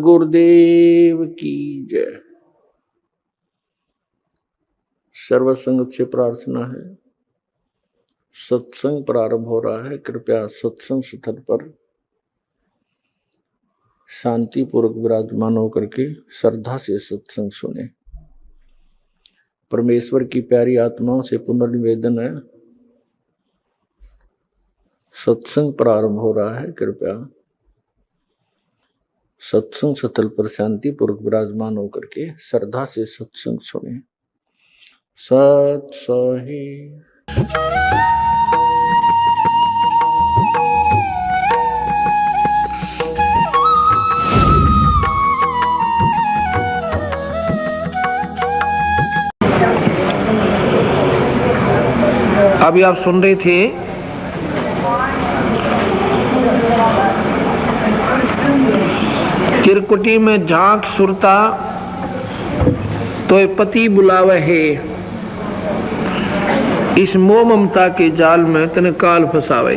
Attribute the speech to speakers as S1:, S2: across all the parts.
S1: गुरुदेव की जय। सर्वसंग से प्रार्थना है। सत्संग प्रारंभ हो रहा है। कृपया सत्संग स्थल पर शांति पूर्वक विराजमान होकर के श्रद्धा से सत्संग सुने। परमेश्वर की प्यारी आत्माओं से पुनर्निवेदन है, सत्संग प्रारंभ हो रहा है। कृपया सत्संग स्थल पर शांति पूर्वक विराजमान होकर के श्रद्धा से सत्संग सुने। सत सही।
S2: अभी आप सुन रहे थे चिरकुटी में झांक सुरता तो पति बुलावे है, इस मोह ममता के जाल में तने काल फसावे।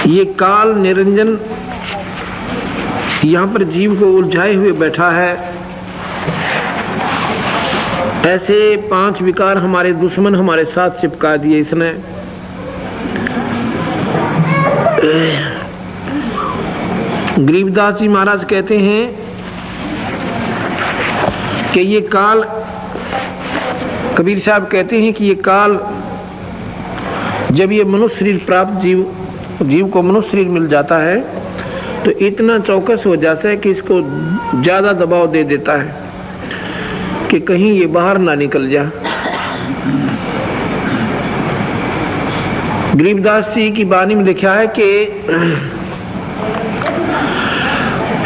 S2: ये काल निरंजन यहाँ पर जीव को उलझाए हुए बैठा है। ऐसे 5 विकार हमारे दुश्मन हमारे साथ चिपका दिए इसने। गरीबदास जी महाराज कहते हैं कि ये काल, कबीर साहब कहते हैं कि ये काल जब ये मनुष्य शरीर प्राप्त जीव को मनुष्य शरीर मिल जाता है तो इतना चौकस हो जाता है कि इसको ज्यादा दबाव दे देता है कि कहीं ये बाहर ना निकल जा। गरीबदास जी की वाणी में लिखा है कि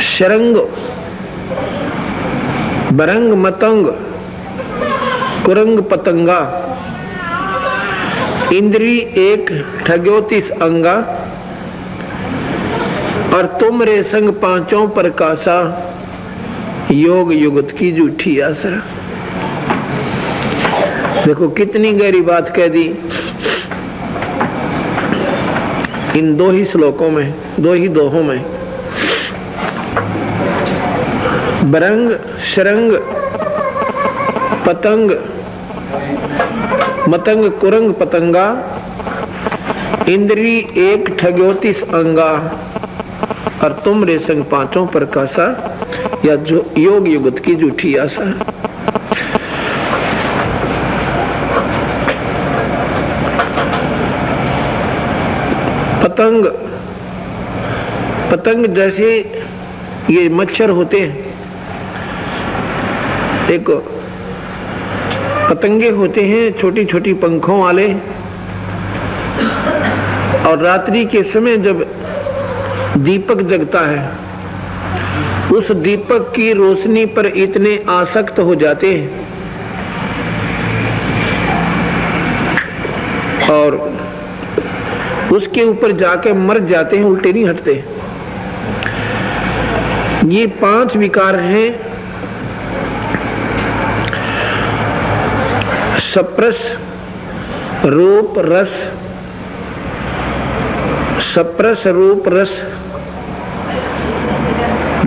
S2: शरंग बरंग मतंग कुरंग पतंगा इंद्री एक ठग्योतिस अंगा और तुम रे संग पांचों प्रकाशा योग युगत की झूठी आशा। देखो कितनी गहरी बात कह दी इन 2 ही श्लोकों में, 2 ही दोहों में। बरंग शरंग पतंग मतंग कुरंग पतंगा इंद्री एक ठग्योतिस अंगा और तुम रे संग पांचों प्रकाशा या जो योग युगत की झूठी आशा। पतंग जैसे ये मच्छर होते हैं, एक पतंगे होते हैं छोटी छोटी पंखों वाले, और रात्रि के समय जब दीपक जगता है उस दीपक की रोशनी पर इतने आसक्त हो जाते हैं और उसके ऊपर जाके मर जाते हैं, उल्टे नहीं हटते। ये 5 विकार हैं। सप्रस रूप रस, सप्रस रूप रस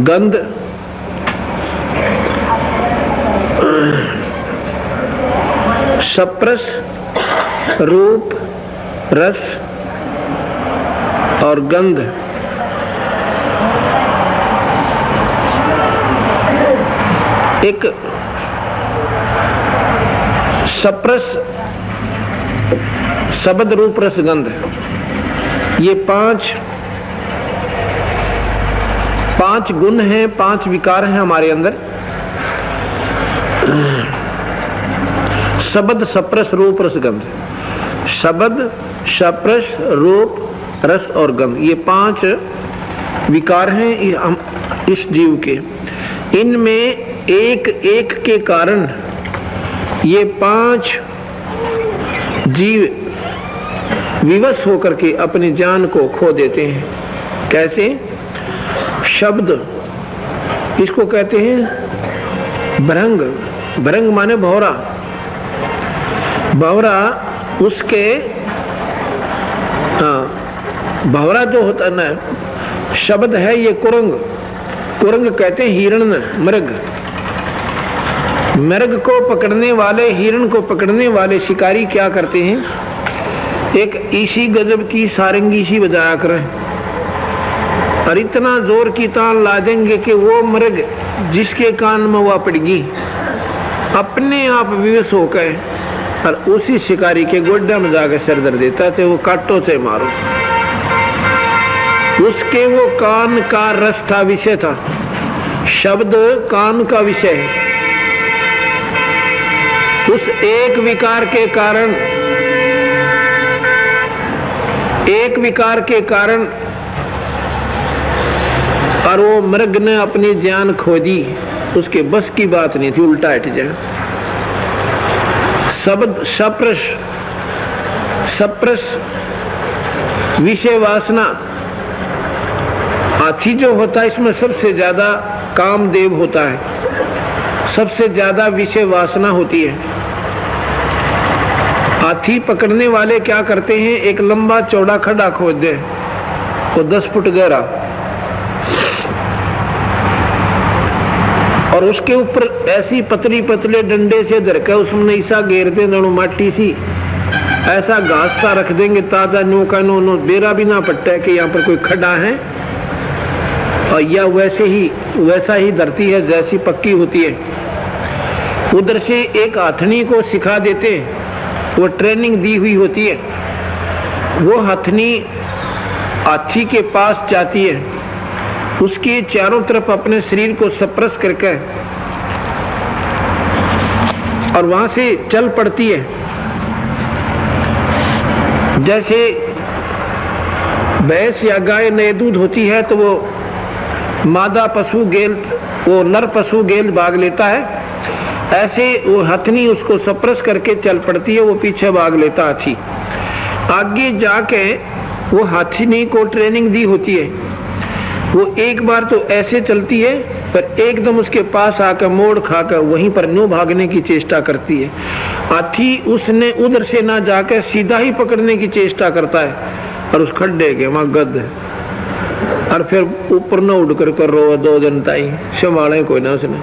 S2: गंध, सप्रस रूप रस और गंध। एक सप्रस शब्द रूप रस गंध, ये 5 गुण हैं, 5 विकार हैं हमारे अंदर। शब्द सप्रस रूप रस गंध, शब्द सप्रस रूप रस और गंध, ये 5 विकार हैं इस जीव के। इनमें एक एक के कारण ये 5 जीव विवश होकर के अपनी जान को खो देते हैं। कैसे? शब्द, इसको कहते हैं भरंग। भरंग माने भौरा, भंवरा उसके भंवरा जो होता ना शब्द है ये कुरंग, कुरंग कहते हैं हिरण, मृग। मृग को पकड़ने वाले, हिरण को पकड़ने वाले शिकारी क्या करते हैं, एक इसी गजब की सारंगी सी बजाया करें और इतना जोर की ताल ला देंगे कि वो मृग जिसके कान में वह पड़गी अपने आप विवश होकर और उसी शिकारी के गोड्डा में जाकर सिर दर देता थे, वो काटो से मारो। उसके वो कान का रस था, विषय था, शब्द कान का विषय है। उस एक विकार के कारण, एक विकार के कारण और वो मृग ने अपनी जान खो दी, उसके बस की बात नहीं थी, उल्टा हट जाए। शब्द सप्रश, सप्रश विषय वासना, हाथी जो होता है इसमें सबसे ज्यादा कामदेव होता है, सबसे ज्यादा विषय वासना होती है। हाथी पकड़ने वाले क्या करते हैं, एक लंबा चौड़ा खड्डा खोद दे, वो 10 फुट गहरा, और उसके ऊपर ऐसी पतली पतले डंडे से धरकर उसमें ऐसा घेर दे, दोनों माटी सी ऐसा घास सा रख देंगे ताजा, नो का नो बेरा भी ना पट्टा है कि यहाँ पर कोई खड्डा है, और या वैसा ही धरती है जैसी पक्की होती है। उधर से एक हथनी को सिखा देते हैं, वो ट्रेनिंग दी हुई होती है, वो हथनी हाथी के पास जाती है, उसके चारों तरफ अपने शरीर को सप्रस करके और वहां से चल पड़ती है। जैसे भैंस या गाय नए दूध होती है तो वो मादा पशु गेल, वो नर पशु गेल भाग लेता है, ऐसे वो हथनी उसको सप्रस करके चल पड़ती है, वो पीछे भाग लेता हाथी। आगे जाके वो हथनी को ट्रेनिंग दी होती है, वो एक बार तो ऐसे चलती है पर एकदम उसके पास आकर मोड़ खाकर वहीं पर न्यू भागने की चेष्टा करती है। हाथी उसने उधर से ना जाकर सीधा ही पकड़ने की चेष्टा करता है और उस खड्डे के वहां गद है, और फिर ऊपर न उड़ कर रो, 2 जनता ही संभाले कोई ना उसने,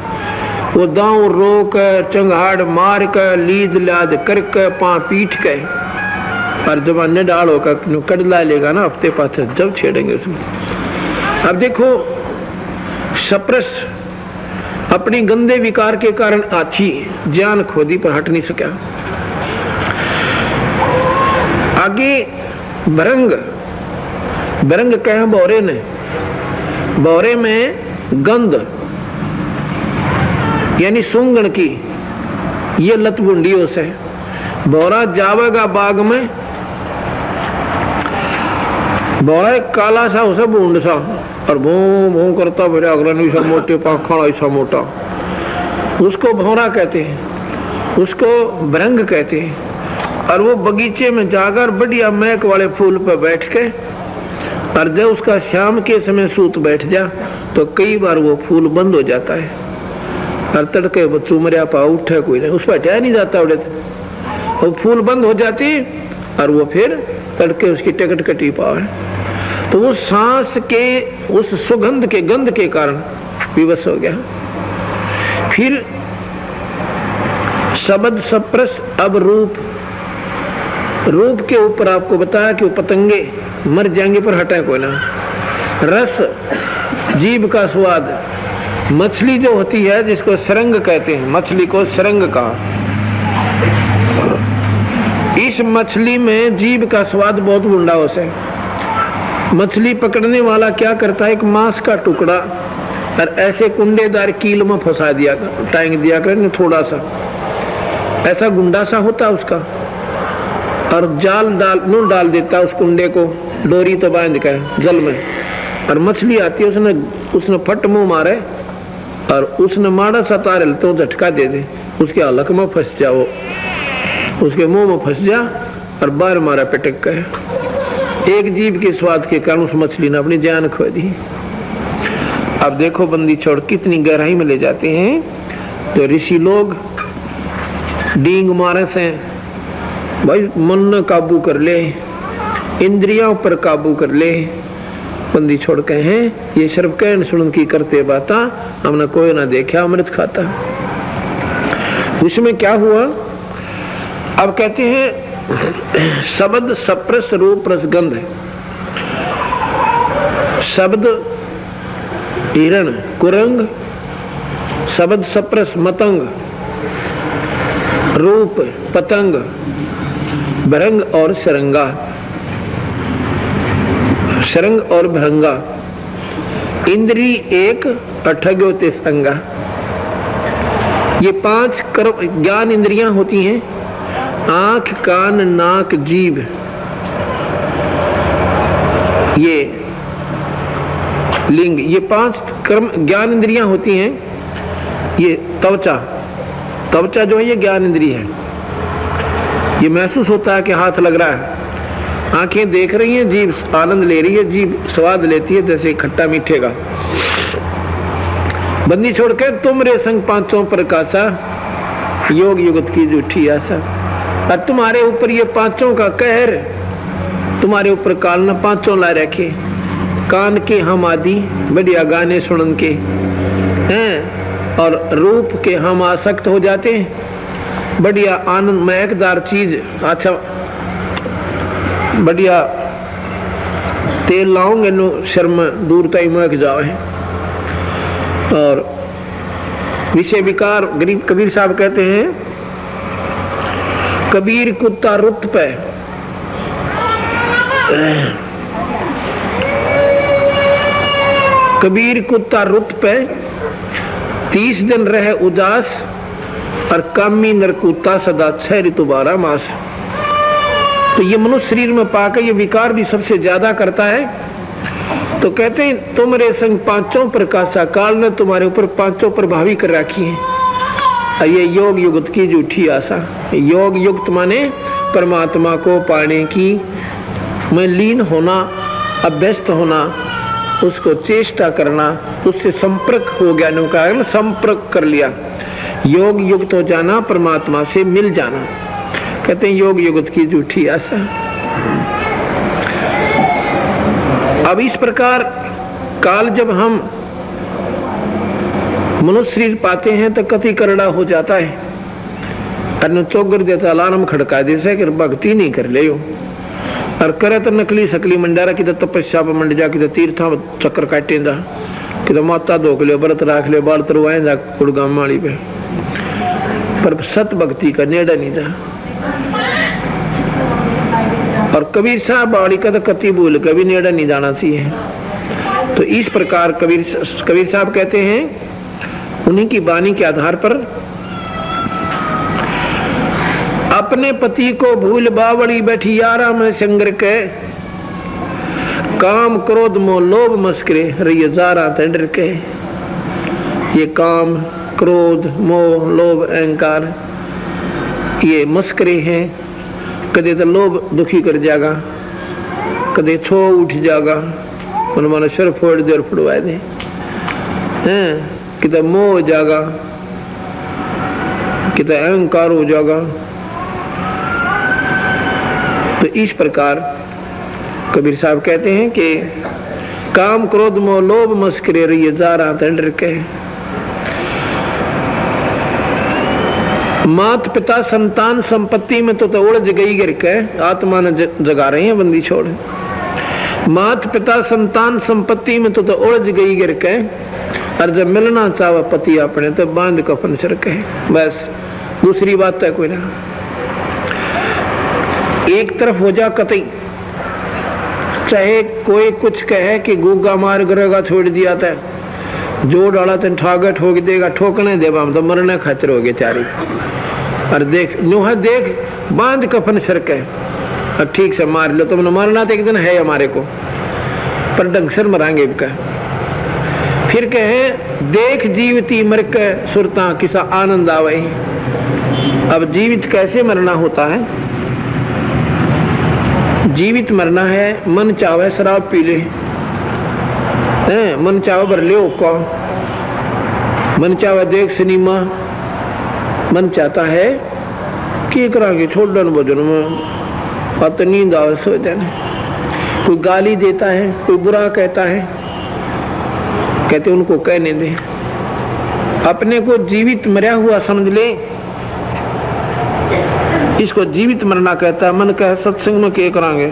S2: वो दांव रोक चंगाड़ मार कर लीद लाद करके पां पीट के और जब डाल होकर कड़ला लेगा ना हफ्ते पास जब छेड़ेंगे उसमें। अब देखो सप्रस अपनी गंदे विकार के कारण हाथी जान खोदी पर हट नहीं सका। आगे भरंग, भरंग कहे बोरे ने, बोरे में गंध यानी सूंगण की ये लत बुंडियों से बोरा जावेगा बाग में, बोरा एक काला सा उसे बूंद सा और भू भू करता मेरे अग्रणी सा मोटे पाखड़ ऐसा मोटा, उसको भौरा कहते हैं, उसको भरंग कहते हैं। और वो बगीचे में जाकर बढ़िया महक वाले फूल पर बैठ के और जब उसका शाम के समय सूत बैठ जा तो कई बार वो फूल बंद हो जाता है और तड़के बच्चों मरिया पा उठे कोई नहीं, उस पर हटाया नहीं जाता, वो फूल बंद हो जाती और वो फिर तड़के उसकी टिकट कटी पावे, तो वो सांस के उस सुगंध के गंध के कारण विवश हो गया। फिर शब्द सप्रस, अब रूप, रूप के ऊपर आपको बताया कि वो पतंगे मर जाएंगे पर हटा कोई ना। रस, जीभ का स्वाद, मछली जो होती है जिसको सरंग कहते हैं, मछली को सरंग कहा, इस मछली में जीभ का स्वाद बहुत गुंडा हो से। मछली पकड़ने वाला क्या करता है, एक मांस का टुकड़ा और ऐसे कुंडेदार कील में फंसा दिया कर, टांग दिया कर थोड़ा सा, ऐसा गुंडा सा होता उसका, और जाल डाल देता उस कुंडे को, डोरी तो बांध कर जल में, और मछली आती है, उसने फट मुंह मारे और उसने माड़ा सा तारल तो झटका दे दे, उसके हलक में फंस जाओ, उसके मुंह में फंस जा और बार मारा पटक कर। एक जीव के स्वाद के कारण उस मछली ने अपनी जान खो दी। अब देखो बंदी छोड़ कितनी गहराई में ले जाते हैं, तो ऋषि लोग डींग मारे से भाई मन न काबू कर ले, इंद्रियों पर काबू कर ले। बंदी छोड़ के हैं ये सिर्फ कहन सुन की करते बाता, हमने कोई ना देखा अमृत खाता। उसमें क्या हुआ? अब कहते हैं शब्द सप्रस रूप रसगंध। शब्द हिरण कुरंग, शब्द सप्रस मतंग, रूप पतंग, भरंग और सरंगा, सरंग और भरंगा, इंद्री एक अठग्योते संगा। ये 5 कर्म ज्ञान इंद्रियां होती हैं, आंख कान नाक जीभ, ये लिंग, ये 5 कर्म ज्ञान इंद्रियां होती हैं। ये त्वचा, त्वचा जो है ये ज्ञान इंद्रिय है, ये महसूस होता है कि हाथ लग रहा है, आंखें देख रही हैं, जीभ आनंद ले रही है, जीभ स्वाद लेती है जैसे खट्टा मीठे का। बंदी छोड़ के तुम रे संग पांचों प्रकाशा, योग युगत की झूठी आशा। और तुम्हारे ऊपर ये पांचों का कहर, तुम्हारे ऊपर काल न पांचों ला रखे। कान के हम आदि बढ़िया गाने सुनन के हैं, और रूप के हम आसक्त हो जाते हैं, बढ़िया आनंद महकदार चीज, अच्छा बढ़िया तेल लाओगे नो शर्म दूर तक महक जाओ है। और विषय विकार गरीब कबीर साहब कहते हैं, कबीर कुत्ता रुत पे, कबीर कुत्ता रुत पे 30 दिन रहे उदास, और कामी नरकुत्ता सदा 6 ऋतु 12 मास। तो ये मनुष्य शरीर में पाकर ये विकार भी सबसे ज्यादा करता है। तो कहते हैं तुम रे संग पांचों प्रकाशा, काल ने तुम्हारे ऊपर पांचों प्रभावी कर रखी है। ये योग युक्त की झूठी आशा। योग युक्त माने परमात्मा को पाने की में लीन होना, अभ्यस्त होना, उसको चेष्टा करना, उससे संपर्क हो गया, नुका संपर्क कर लिया, योग युक्त हो जाना, परमात्मा से मिल जाना। कहते हैं योग युक्त की झूठी आशा। अब इस प्रकार काल जब हम मनुष्य शरीर पाते हैं तो कति करड़ा हो जाता है, और चौगर देता अलार्म खड़का जैसे कि भक्ति नहीं कर ले, और करे तो नकली सकली मंडारा की तो तपस्या पर मंड जा, कि तो तीर्था चक्कर काटे जा, कि तो माता धोक ले, व्रत राख ले, बाल तरवाए जा गुड़गाम माड़ी पे, पर सत भक्ति का नेड़ा नहीं जा। और कबीर साहब बाड़ी का तो कति भूल कभी नेड़ा नहीं जाना चाहिए। तो इस प्रकार कबीर साहब कहते हैं, उन्हीं की वाणी के आधार पर, अपने पति को भूल बावड़ी बैठी यारा में संगर के, काम क्रोध मोह लोभ मस्करे रही जारा तंडर के। ये काम क्रोध मोह लोभ अहंकार ये मस्करे हैं, कदे तो लोभ दुखी कर जाएगा, कदे छो उठ जाएगा, मन सिर फोड़ दे और फुड़वा दे, कि तो मोह हो जाएगा, कि तो अहंकार हो जाएगा। तो इस प्रकार कबीर साहब कहते हैं कि काम क्रोध मोह लोभ मस्करे रही जारा तंडर के। मात पिता संतान संपत्ति में तो उलझ गई गिर के, आत्मा ने जगा रहे हैं बंदी छोड़। मात पिता संतान संपत्ति में तो उलझ गई गिर के, और जब मिलना चाहे पति अपने तो बांध कफन सिर के, बस दूसरी बात है कोई ना। एक तरफ हो जा कतई, चाहे कोई कुछ कहे कि गुग्गा मार गरेगा छोड़ दिया था, जो डाला तेन ठागा ठोक देगा, ठोकने दे हम तो मरने खातिर हो गए त्यारी। और देख नुहा देख बांध कफन सर के, और ठीक से मार लो, तुमने मारना तो एक दिन है हमारे को, पर ढंग से मरांगे का। फिर कहे देख जीवती मर के सुरता किसा आनंद आवे। अब जीवित कैसे मरना होता है? जीवित मरना है, मन चाहे शराब पी ले, मन चाहे भर ले को, मन चाहे देख सिनेमा, मन चाहता है की करांगे छोड़न भजन में पत नींद आवे सो जाने। कोई गाली देता है, कोई बुरा कहता है, कहते उनको कहने दे। अपने को जीवित मरा हुआ समझ ले, इसको जीवित मरना कहता है। मन कह सत्संग में क्या करांगे,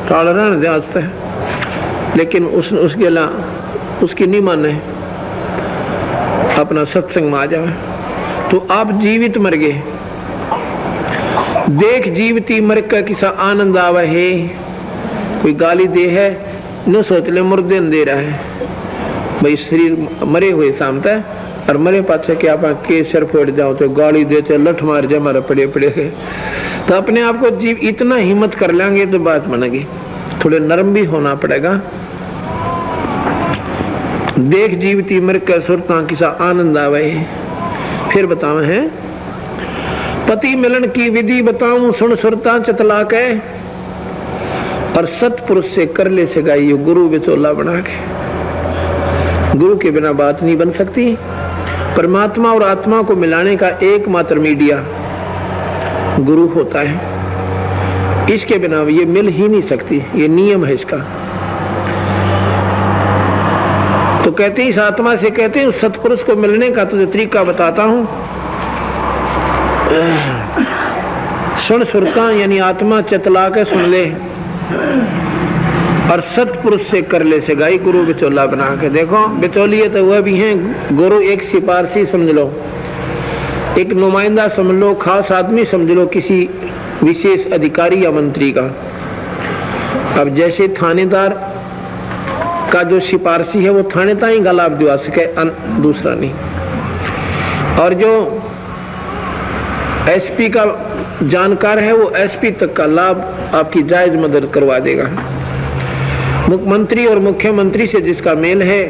S2: टाल रहने दे आज तक, लेकिन उसके अलावा उसकी नहीं माने, अपना सत्संग में आ जाए। तो आप जीवित मर गए, देख जीवती मर का किसा आनंद आवे है। कोई गाली दे है न सोच ले मुर्दे दे रहा है भाई, शरीर मरे हुए सामता है और मरे पाछे के आप के सर फोड़ जाओ तो गाली देते लठ मार जा मारा पड़े पड़े। तो अपने आप को जीव इतना हिम्मत कर लेंगे तो बात बनेगी। थोड़े नरम भी होना पड़ेगा। देख जीवती मर का सुरता किसा आनंद आवे। फिर बतावे हैं पति मिलन की विधि बताऊं सुन सुरता चतला के, और सतपुरुष से कर ले सगाई गुरु बिचौला बना के। गुरु के बिना बात नहीं बन सकती। परमात्मा और आत्मा को मिलाने का एकमात्र मीडिया गुरु होता है। इसके बिना ये मिल ही नहीं सकती, ये नियम है इसका। तो कहते हैं इस आत्मा से, कहते हैं सतपुरुष को मिलने का तुझे तरीका बताता हूं। सुन सुरता यानी आत्मा चतला के सुन ले, और सतपुरुष से कर ले सगाई गुरु बिचौला बना के। देखो बिचौलिए तो वह भी हैं, गुरु एक सिपारसी समझ लो, एक नुमाइंदा समझ लो, खास आदमी समझ लो, किसी विशेष अधिकारी या मंत्री का। अब जैसे थानेदार का जो सिपारसी है वो थानेता ही का लाभ दिवा सके, दूसरा नहीं। और जो एसपी का जानकार है वो एसपी तक का लाभ आपकी जायज मदद करवा देगा। मुख्यमंत्री और मुख्यमंत्री से जिसका मेल है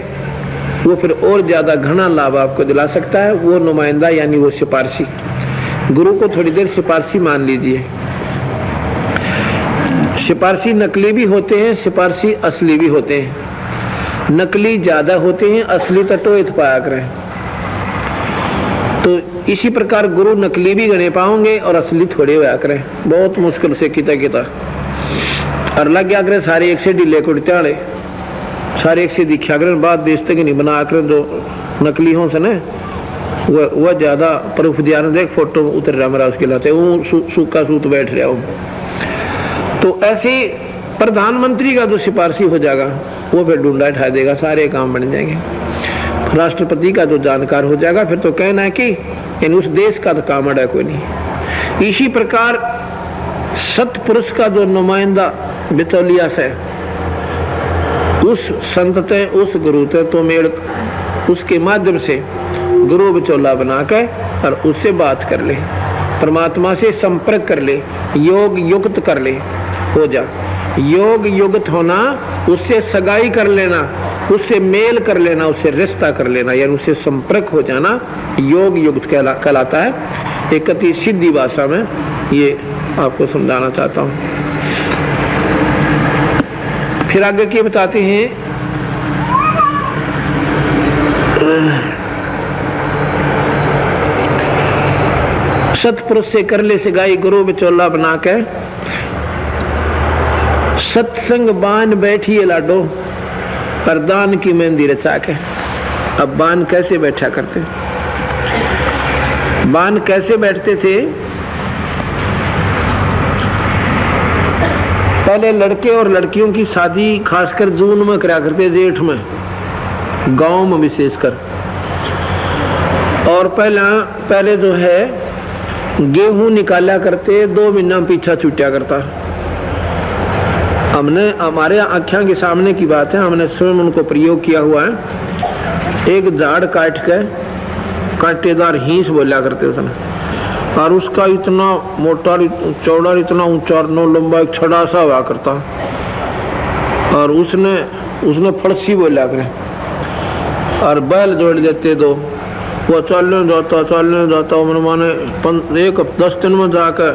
S2: वो फिर और ज्यादा घना लाभ आपको दिला सकता है, वो नुमाइंदा यानी वो सिपारसी। गुरु को थोड़ी देर सिपारसी मान लीजिए। सिपारसी नकली भी होते हैं, सिपारसी असली भी होते हैं। नकली ज्यादा होते हैं, असली टटोएत पाया करें। तो इसी प्रकार गुरु नकली भी गणे पाओगे और असली थोड़े होया करें, बहुत मुश्किल से किता किता। और लग गया करे सारे एक से ढीले कुड़ते वाले, सारे एक से दिखा करें, बात देश तक नहीं बना कर जो नकली हो से न वह ज्यादा प्रूफ दिया न। देख फोटो उतर रहा मेरा उसके लाते वो सूखा सूत बैठ रहा हूँ। तो ऐसे प्रधानमंत्री का जो सिपारसी हो जाएगा वो फिर ढूंढा ठा देगा, सारे काम बन जाएंगे। राष्ट्रपति का जो जानकार हो जाएगा फिर तो कहना है कि इन उस देश का तो काम अड़ा कोई नहीं। इसी प्रकार सतपुरुष का जो नुमाइंदा बिचौलिया से, उस संत ते उस गुरु ते तो मेल, उसके माध्यम से गुरु बिचौला बना के और उससे बात कर ले, परमात्मा से संपर्क कर ले, योग युक्त कर ले, हो जा। योग युक्त होना, उससे सगाई कर लेना, उससे मेल कर लेना, उससे रिश्ता कर लेना, यानी उससे संपर्क हो जाना, योग युक्त कहलाता है। एक अति सीधी भाषा में ये आपको समझाना चाहता हूं। फिर आगे क्या बताते हैं, सतपुरुष से कर ले सगाई गुरु बिचौला बना के, सत्संग बान बैठिए लाडो, परदान की मेहंदी रचा के। अब बान कैसे बैठा करते, बान कैसे बैठते थे? पहले लड़के और लड़कियों की शादी खासकर जून में करा करते, जेठ में, गांव में विशेषकर। और पहले जो है गेहूं निकाला करते, 2 महीना पीछा छूटा करता। हमने हमारे आँखों के सामने की बात है, हमने स्वयं उनको प्रयोग किया हुआ है। एक झाड़ काट के कांटेदार हींस बोला करते उसने, और उसका इतना मोटा चौड़ा इतना ऊंचा 9 लंबा एक छड़ा सा हुआ करता, और उसने फड़सी बोला करे, और बैल जोड़ देते दो, वो चलने जाता मैंने माने 10 दिन में जाकर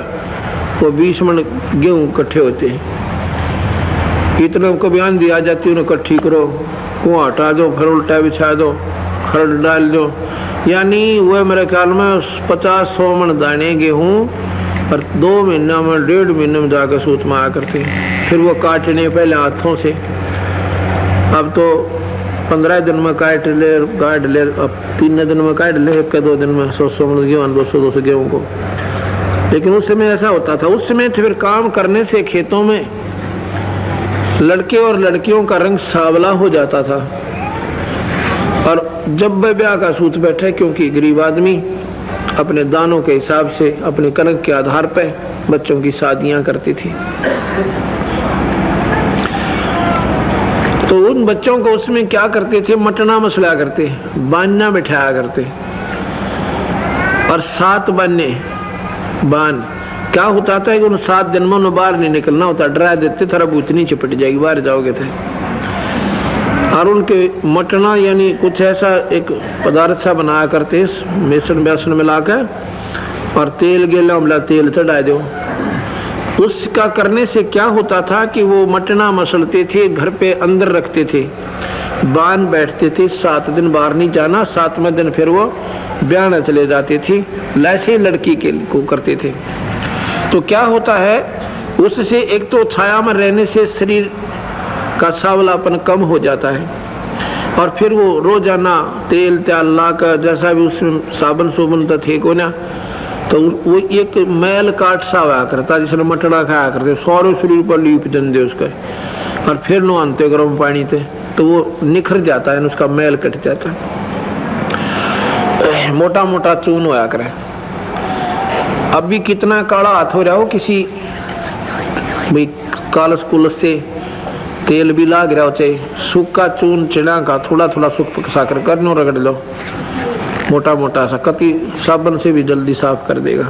S2: वो 20 मन गेहूं इकट्ठे होते हैं। इतने को बयान दिया जाती है, उन्हें इकट्ठी करो, कुआं हटा दो, फिर उल्टा बिछा दो, खरड़ डाल दो, यानी वह मेरे ख्याल में 50-100 मन दाने गेहूँ और 2 महीना में 1.5 महीने में जाकर सूत में आया करते। फिर वो काटने पहले हाथों से, अब तो 15 दिन में काट ले, अब 3 दिन में काट ले, 1-2 दिन में 100 मन गेहूँ, 200 गेहूँ को। लेकिन उस समय ऐसा होता था, उस समय फिर काम करने से खेतों में लड़के और लड़कियों का रंग सांवला हो जाता था। और जब वह ब्याह का सूत बैठे, क्योंकि गरीब आदमी अपने दानों के हिसाब से अपने कनक के आधार पर बच्चों की शादियां करती थी, तो उन बच्चों को उसमें क्या करते थे, मटना मसला करते, बान्ना बिठाया करते। और 7 बान क्या होता था कि उन 7 जन्मों में बाहर नहीं निकलना होता, डरा देते, थोड़ा भूतनी चिपट जाएगी, बाहर जाओगे थे। और उनके मटना यानी कुछ ऐसा एक पदार्थ सा बनाया करते, बेसन मिलाकर, और तेल गेला मिला तेल चढ़ा दो। उसका करने से क्या होता था कि वो मटना मसलते थे, घर पे अंदर रखते थे, बांध बैठते थे, 7 दिन बाहर नहीं जाना, 7वें दिन फिर वो ब्याह चले जाते थे। ऐसे लड़की के को करते थे। तो क्या होता है, उससे एक तो छाया में रहने से शरीर का सांवलापन कम हो जाता है, और फिर वो रोजाना तेल त्याल लाकर, जैसा भी उसमें साबुन सुबन तो थे को ना, तो वो एक मैल काट सा हुआ करता, जिसने मटड़ा खाया करते, सारे शरीर पर लीप दे उसका, और फिर नहाते गर्म पानी से, तो वो निखर जाता है, उसका मैल कट जाता है, मोटा मोटा चून होया करे। अब भी कितना काला हाथ हो रहा हो, किसी भाई कालस कुलस से तेल भी लाग रहा हो, चाहे सूखा चून चिड़ा का थोड़ा थोड़ा सूख साकर करनो रगड़ लो, मोटा मोटा सा, कति साबुन से भी जल्दी साफ कर देगा।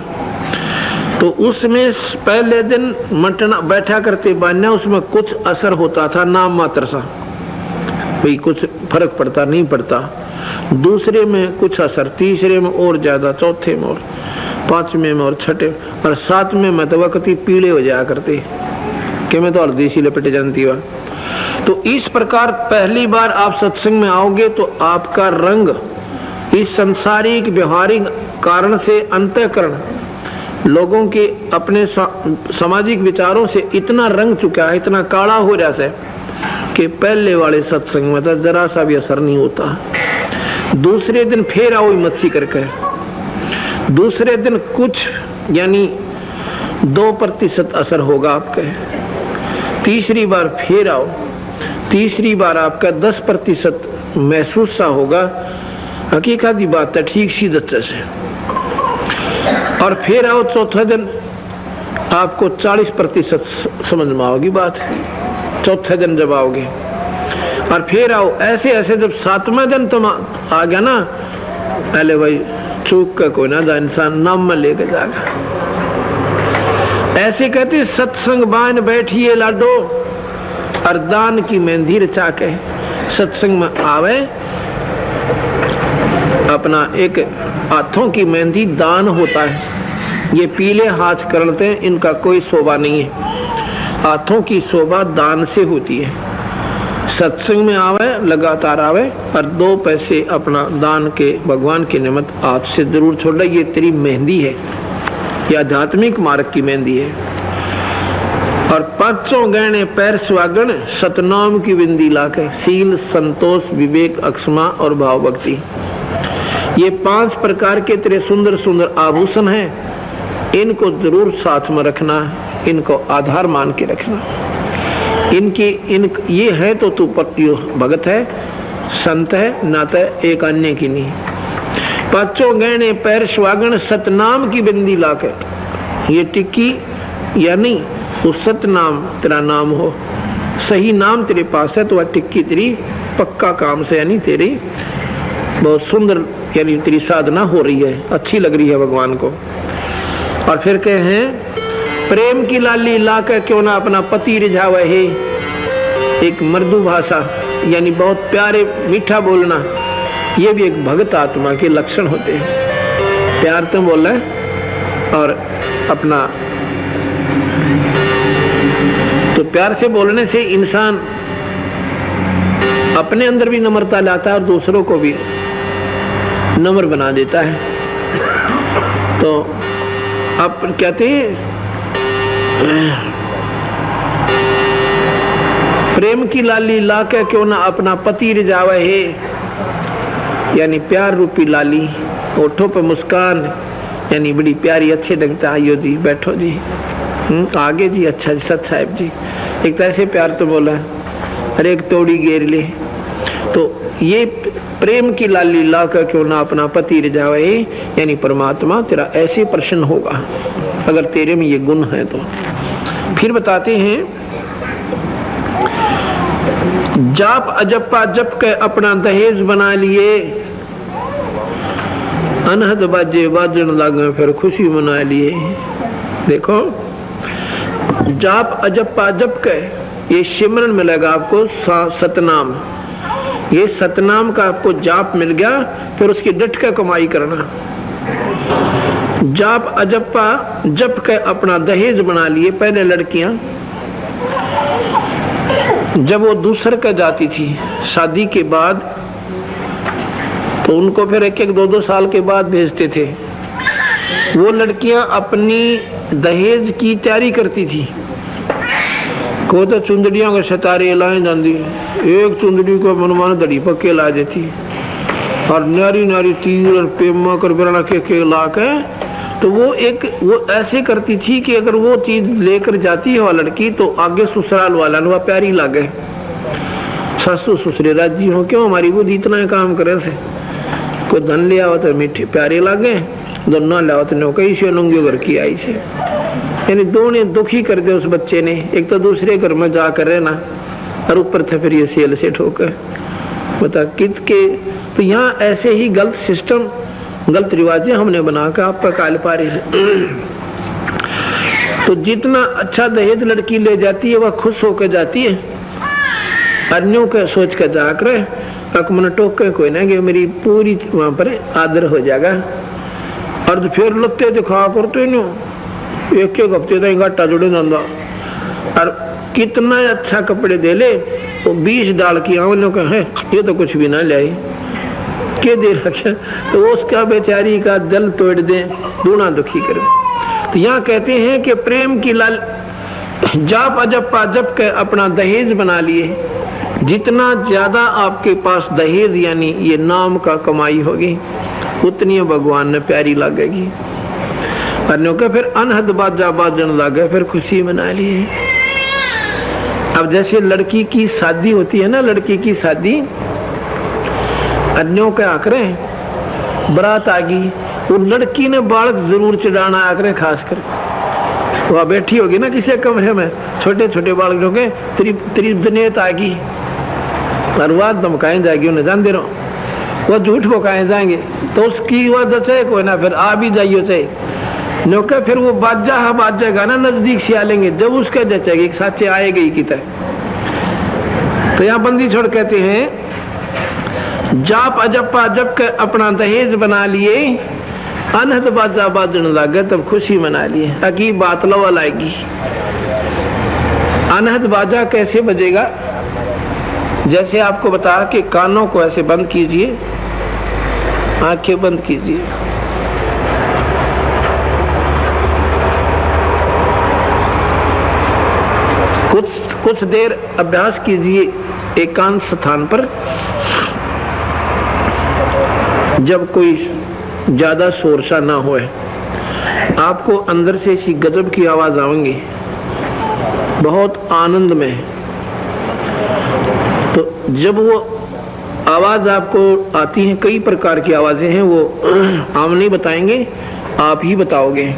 S2: तो उसमें पहले दिन मटना बैठा करते बान्या, उसमें कुछ असर होता था नाम मात्र सा, भाई कुछ फर्क पड़ता नहीं पड़ता। दूसरे में कुछ असर, तीसरे में और ज्यादा, चौथे में और, 5वें में और, 6ठे और 7वें में तो वक्त ही पीले हो जाया करते कि मैं तो हल्दी सी लपेटे जानती हुआ। तो इस प्रकार पहली बार आप सत्संग में आओगे तो आपका रंग इस संसारिक व्यवहारिक कारण से अंतःकरण लोगों के अपने सामाजिक विचारों से इतना रंग चुका है, इतना काला हो जाता है कि पहले वाले सत्संग में तो जरा सा भी असर नहीं होता। दूसरे दिन फिर आओ मच्छी करके, दूसरे दिन कुछ यानी 2% असर होगा आपके। तीसरी बार फिर आओ, तीसरी बार आपका 10% महसूस सा होगा, हकीकत की बात है, ठीक सी दच्चे से। और फिर आओ चौथे दिन आपको 40% समझ में आओगी बात, चौथे दिन जब आओगे। और फिर आओ ऐसे ऐसे, जब 7वें दिन तुम आ गया ना, पहले भाई चूक का कोई ना जा, इंसान नाम में लेके जाएगा। ऐसे कहते सत्संग बान बैठिए लाडो, और दान की मेहंदी रचा के सत्संग में आवे, अपना एक हाथों की मेहंदी दान होता है। ये पीले हाथ करते हैं, इनका कोई शोभा नहीं है, हाथों की शोभा दान से होती है। सत्संग में आवे, लगातार आवे, और 2 पैसे अपना दान के भगवान के निमित्त हाथ से जरूर छोड़े। ये तेरी मेहंदी है, ये आध्यात्मिक मार्ग की मेहंदी है। और 5 गहने पैर सुहागन, सतनाम की बिंदी लाके, सील संतोष विवेक अक्षमा और भाव भक्ति, ये 5 प्रकार के तेरे सुंदर सुंदर आभूषण हैं, इनको जरूर साथ में रखना, इनको आधार मान के रखना। ये है तो तू भगत है, संत है, नाते एक अन्य की नहीं। 5 गहने पैर सुहागन, सतनाम की बिंदी लाके, ये टिक्की यानी उस सतनाम तेरा नाम हो, सही नाम तेरे पास है तो वह टिक्की तेरी पक्का काम से, यानी तेरी बहुत सुंदर, यानी तेरी साधना हो रही है, अच्छी लग रही है भगवान को। और फिर कहे हैं प्रेम की लाली लाकर क्यों ना अपना पति रिझावे है, एक मृदु भाषा यानी बहुत प्यारे मीठा बोलना, ये भी एक भगत आत्मा के लक्षण होते हैं। प्यार तो बोल रहे और अपना, तो प्यार से बोलने से इंसान अपने अंदर भी नम्रता लाता है और दूसरों को भी नम्र बना देता है। तो आप कहते हैं प्रेम की लाली ला के क्यों ना अपना पति रिझावे है, यानी प्यार रूपी लाली, होठों पे मुस्कान, यानी बड़ी प्यारी अच्छे लगता। आइयो जी, बैठो जी, आगे जी, अच्छा जी, सत साहिब जी। एक तो ऐसे प्यार तो बोला, अरे एक तोड़ी घेर ले। तो ये प्रेम की लाली ला कर क्यों ना अपना पति रिझावे, यानी परमात्मा तेरा ऐसे प्रसन्न होगा अगर तेरे में ये गुण है तो। फिर बताते हैं, जाप अजप्पा जप के अपना दहेज बना लिए, अनहद बाजे बाजन लागे फिर खुशी मना लिए। देखो, जाप अजप्पा जप के, ये सिमरन मिलेगा आपको सतनाम। ये सतनाम का आपको जाप मिल गया, फिर उसकी डट के कमाई करना। जाप अजप्पा जप के अपना दहेज बना लिए। पहले लड़कियां जब वो दूसर का जाती थी शादी के बाद, तो उनको फिर 1-2 साल के बाद भेजते थे। वो लड़कियां अपनी दहेज की तैयारी करती थी। को तो चुंदड़ियां के सितारे लाए जाती, एक चुंदड़ी को मनमान दड़ी पक्के ला देती, और नारी नारी तीर और पेमा कर बिराना के ला के, तो वो ऐसे करती थी कि अगर वो चीज लेकर जाती है वह लड़की, तो आगे ससुराल वाला वह प्यारी लागे। सासू ससुरे राजी हो, क्यों हमारी बुद्धि इतना काम करे से, कोई धन ले आओ तो मीठे प्यारे लागे, दोनों ले आओ तो नो कई से लूंगी घर की आई से। यानी दोनों दुखी कर दे उस बच्चे ने, एक तो दूसरे घर में जाकर रहना, और ऊपर से फिर ये सेल से ठोकर बता कित के। तो यहाँ ऐसे ही गलत सिस्टम, गलत रिवाजें हमने बनाकर आप पर काल पारी से। तो जितना अच्छा दहेज लड़की ले जाती है वह खुश होकर जाती है, अन्यों का सोच कर जाकर अकमन टोक के कोई ना कि मेरी पूरी वहां पर आदर हो जाएगा। और फिर लगते दिखा करते नो एक हफ्ते तक घाटा जुड़े जाता, और कितना अच्छा कपड़े दे ले, वो 20 डाल की आंवलों का है, ये तो कुछ भी ना ले के दे रखे, तो उसका बेचारी का दिल तोड़ दे, दूना दुखी करे। तो यहाँ कहते हैं कि प्रेम की लाल जाप अजप्पा जप के अपना दहेज बना लिए। जितना ज्यादा आपके पास दहेज यानी ये नाम का कमाई होगी, उतनी भगवान ने प्यारी लगेगी। अन्यों का फिर अनहद बाजा बाजन लागे, फिर खुशी मना लिए। अब जैसे लड़की की शादी होती है ना, लड़की की शादी, अन्यों के आकरे बरात आ गई, वो लड़की ने बालक जरूर चढ़ाना आकरे, खास कर वह बैठी होगी ना किसी कमरे में, छोटे छोटे बालक जो के त्रिप दुनियत आ गई, और वह धमकाए जाएगी, उन्हें जान दे रहा हूँ, वह झूठ बोकाए जाएंगे, तो उसकी वह दचे कोई ना, फिर आ भी जाइयो चाहे नौके, फिर वो बाजेगा ना, नजदीक से आ लेंगे, जब उसके जचेगी साचे आएगी की तरह। तो यहाँ बंदी छोड़ कहते हैं, जाप अजप्पा जप के अपना दहेज बना लिए, अनहद बाजा बाजन लागे, तब खुशी मना लिए। अकी बात लवा लाएगी। अनहद बाजा कैसे बजेगा? जैसे आपको बता कि कानों को ऐसे बंद कीजिए, आंखें बंद कीजिए, कुछ देर अभ्यास कीजिए एकांत स्थान पर, जब कोई ज्यादा शोरशा ना होए, आपको अंदर से ऐसी गजब की आवाज आएंगी, बहुत आनंद में। तो जब वो आवाज आपको आती है, कई प्रकार की आवाजें हैं, वो हम नहीं बताएंगे, आप ही बताओगे।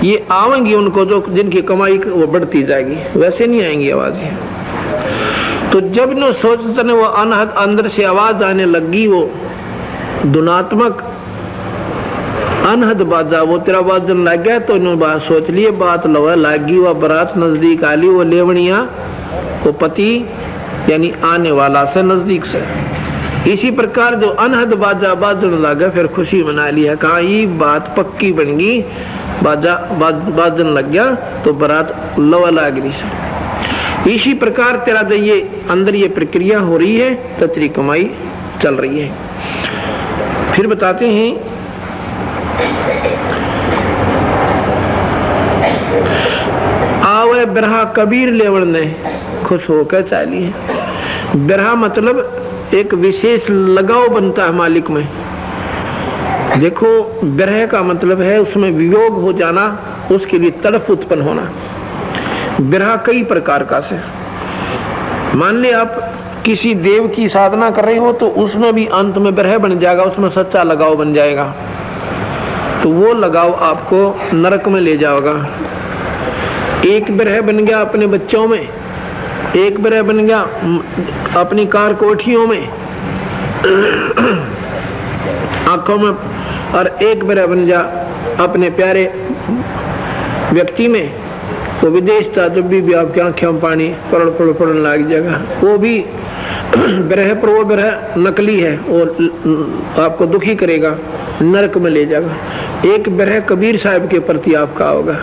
S2: ये आवेंगी उनको जो जिनकी कमाई वो बढ़ती जाएगी, वैसे नहीं आएंगी आवाजें। तो जब न सोचते वो अनहद अंदर से आवाज आने लगी, वो धुनात्मक अनहद बाजा, वो तेरा बाजन लग गया, तो इन्होंने बात सोच लिए, बात लवा लागी, वह बारात नजदीक आली, वो लेवनिया, वो पति यानी आने वाला से नजदीक से। इसी प्रकार जो अनहद बाजा बाजन लगा, फिर खुशी मना लिया, कहा ये बात पक्की बन गई, बाजन लग गया तो बारात लवा लाग रही से। इसी प्रकार तेरा जो ये अंदर ये प्रक्रिया हो रही है, तो तेरी कमाई चल रही है। फिर बताते हैं आवे बिरहा कबीर लेवल ने खुश होकर चालिए। बिरहा मतलब एक विशेष लगाव बनता है मालिक में। देखो बिरह का मतलब है उसमें वियोग हो जाना, उसके लिए तड़प उत्पन्न होना। बिरहा कई प्रकार का से, मान ले आप किसी देव की साधना कर रहे हो तो उसमें भी अंत में बिरह बन जाएगा, उसमें सच्चा लगाव बन जाएगा, तो वो लगाव आपको नरक में ले जाएगा। एक बिरह बन गया अपने बच्चों में, एक बिरह बन गया अपनी कार कोठियों में, आंखों में, और एक बिरह बन जा अपने प्यारे व्यक्ति में। वो विदेश था, जब भी आपकी आंखों में पानी पड़ने लग जाएगा, वो भी बिरह, पर वो बिरह नकली है, वो आपको दुखी करेगा, नरक में ले जाएगा। एक बिरह कबीर साहब के प्रति आपका होगा,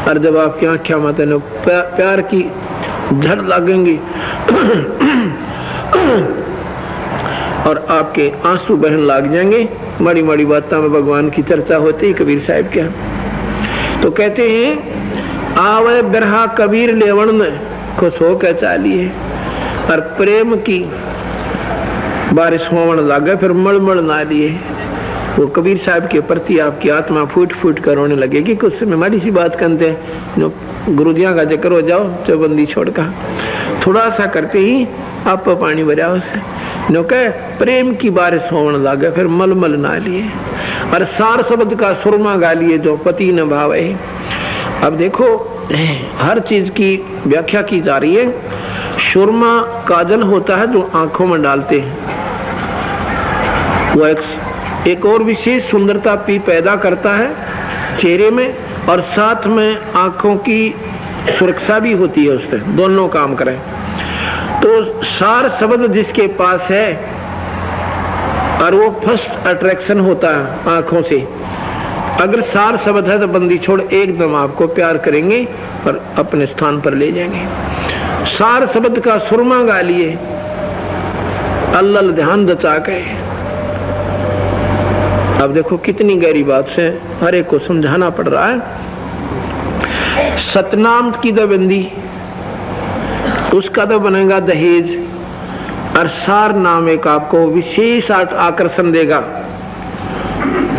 S2: और जब आपकी आंखों में प्यार की झड़ लगेंगी और आपके आंसू बहन लग जाएंगे। बड़ी बड़ी बातों में भगवान की चर्चा होती है कबीर साहब के। तो कहते हैं आवे बिरहा कबीर लेवण में खुश हो के चालिए, और प्रेम की बारिश होने लगे फिर मलमल ना लिए। वो कबीर साहब के प्रति आपकी आत्मा फूट फूट कर रोने लगेगी। कुछ समय माड़ी सी बात करते हैं, गुरुदिया का जिक्र हो जाओ, चौबंदी छोड़ का थोड़ा सा करते ही आप पानी भरा उसे नो कह प्रेम की बारिश होने लगे फिर मलमल ना लिए, और सार शब्द का सुरमा गा लिए जो पति न भावे। अब देखो हर चीज की व्याख्या की जा रही है। सुरमा काजल होता है जो आंखों में डालते हैं, वो एक और विशेष सुंदरता भी पैदा करता है चेहरे में, और साथ में आंखों की सुरक्षा भी होती है उससे, दोनों काम करें। तो सार शब्द जिसके पास है और वो फर्स्ट अट्रैक्शन होता है आंखों से, अगर सार शब्द है तो बंदी छोड़ एकदम आपको प्यार करेंगे और अपने स्थान पर ले जाएंगे। सार शब्द का सुरमा गा लिए, अल्लाह ध्यान दचा के। अब देखो कितनी गहरी बात से हर एक को समझाना पड़ रहा है। सतनाम की दबंदी, उसका तो बनेगा दहेज, और सार नाम एक आपको विशेष आकर्षण देगा,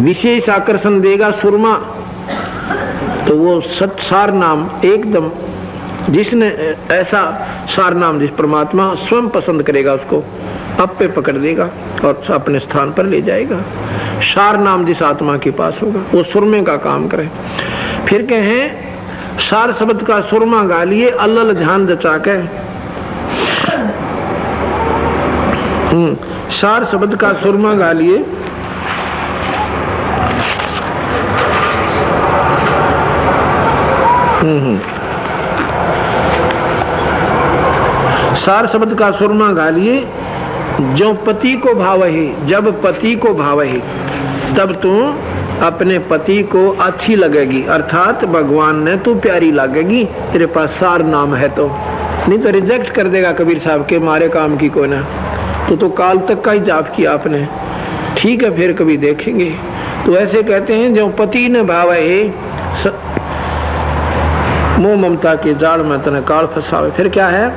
S2: विशेष आकर्षण देगा सुरमा। तो वो सत सार नाम एकदम, जिसने ऐसा सार नाम जिस परमात्मा स्वयं पसंद करेगा उसको अब पे पकड़ देगा और अपने स्थान पर ले जाएगा। सार नाम जिस आत्मा के पास होगा वो सुरमे का काम करे। फिर कहें सार शब्द का सुरमा गा लिए, अल्लाह ध्यान दचा के। सार शब्द का सुरमा गा लिए, सार शब्द का सुरमा गा लिए। जो पति को भाव है, जब पति को भाव है तब तू अपने पति को अच्छी लगेगी, अर्थात भगवान ने तू प्यारी लगेगी, तेरे पास सार नाम है तो। नहीं तो रिजेक्ट कर देगा कबीर साहब के मारे काम की कोई ना, तो काल तक का ही जाप किया आपने। ठीक है फिर कभी देखेंगे। तो ऐसे कहते हैं जो पति ने भाव है मोह ममता के जाल में तने काल फंसावे। फिर क्या है,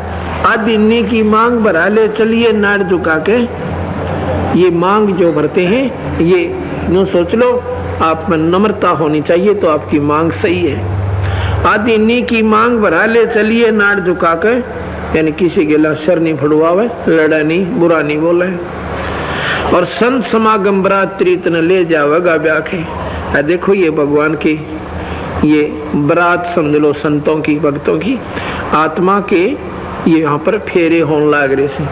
S2: आदि इन्हीं की मांग भरा ले चलिए नाड़ झुका के। ये मांग जो भरते हैं ये यूं सोच लो, आप में नम्रता होनी चाहिए तो आपकी मांग सही है। आदि इन्हीं की मांग भरा ले चलिए नाड़ झुका के, यानी किसी के ला सर नहीं फड़वावे, लड़ा नहीं, बुरा नहीं बोले। और संत समागम बरात्री तने ले जावेगा ब्याखे। देखो ये भगवान की ये बरात समझ लो, संतों की भक्तों की आत्मा के ये यहाँ पर फेरे होने लग रहे से,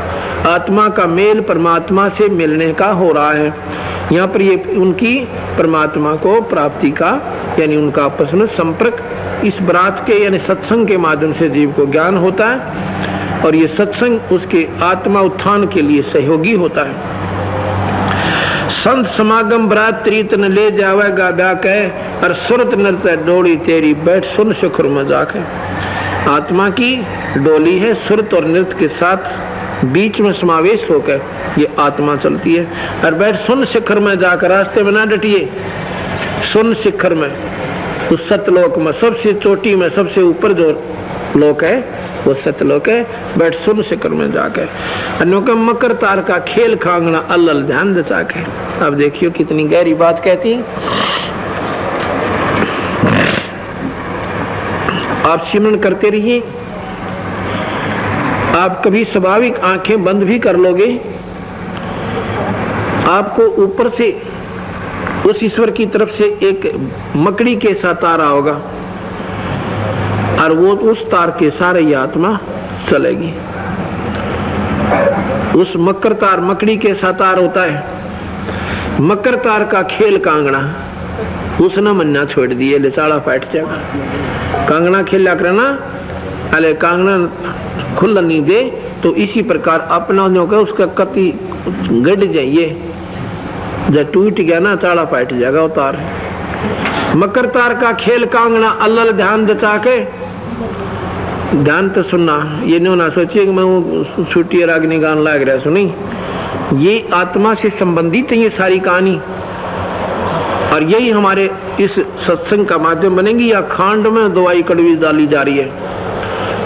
S2: आत्मा का मेल परमात्मा से मिलने का हो रहा है। यहाँ पर ये उनकी परमात्मा को प्राप्ति का यानी उनका आपस में संपर्क इस बरात के यानी सत्संग के माध्यम से जीव को ज्ञान होता है, और ये सत्संग उसके आत्मा उत्थान के लिए सहयोगी होता है। संत समागम बरात त्रीतन ले जावेगा ब्याके, और सुरत नृत्य डोली तेरी बैठ सुन सुखुर में जाके। आत्मा की डोली है सुरत और नृत्य के साथ बीच में समावेश होकर ये आत्मा चलती है। और बैठ सुन शिखर में जाकर, रास्ते में ना डटिए, सुन शिखर में, उस सतलोक में, सबसे चोटी में, सबसे ऊपर जो लोक है वो सतलोक है। बैठ सुन शिखर में जाकर, अन्यों मकर तार का खेल खांगना अल्लल ध्यान दचा के। अब देखियो कितनी गहरी बात कहती है। आप सिमरन करते रहिए, आप कभी स्वाभाविक आंखें बंद भी कर लोगे, आपको ऊपर से उस ईश्वर की तरफ से एक मकड़ी के साथ तार होगा और वो उस तार के सारे ये आत्मा चलेगी। उस मकर तार, मकड़ी के साथ तार होता है, मकर तार का खेल कांगड़ा, उसने मन्ना छोड़ दिए, ले साड़ा फैट जाएगा। कांगड़ा खेला करना, अले कांगड़ा खुला नहीं दे तो इसी प्रकार अपना होगा उसका कति गड़ जाइए, जब टूट गया ना चाड़ा फैट जाएगा उतार। मकर तार का खेल कांगड़ा अल्लल ध्यान दचा के, ध्यान तो सुनना, ये नहीं ना सोचिए कि मैं वो छुट्टी रागनी गान लाग रहा सुनी। ये आत्मा से संबंधित है ये सारी कहानी, और यही हमारे इस सत्संग का माध्यम बनेगी। या खांड में दवाई कड़वी डाली जा रही है,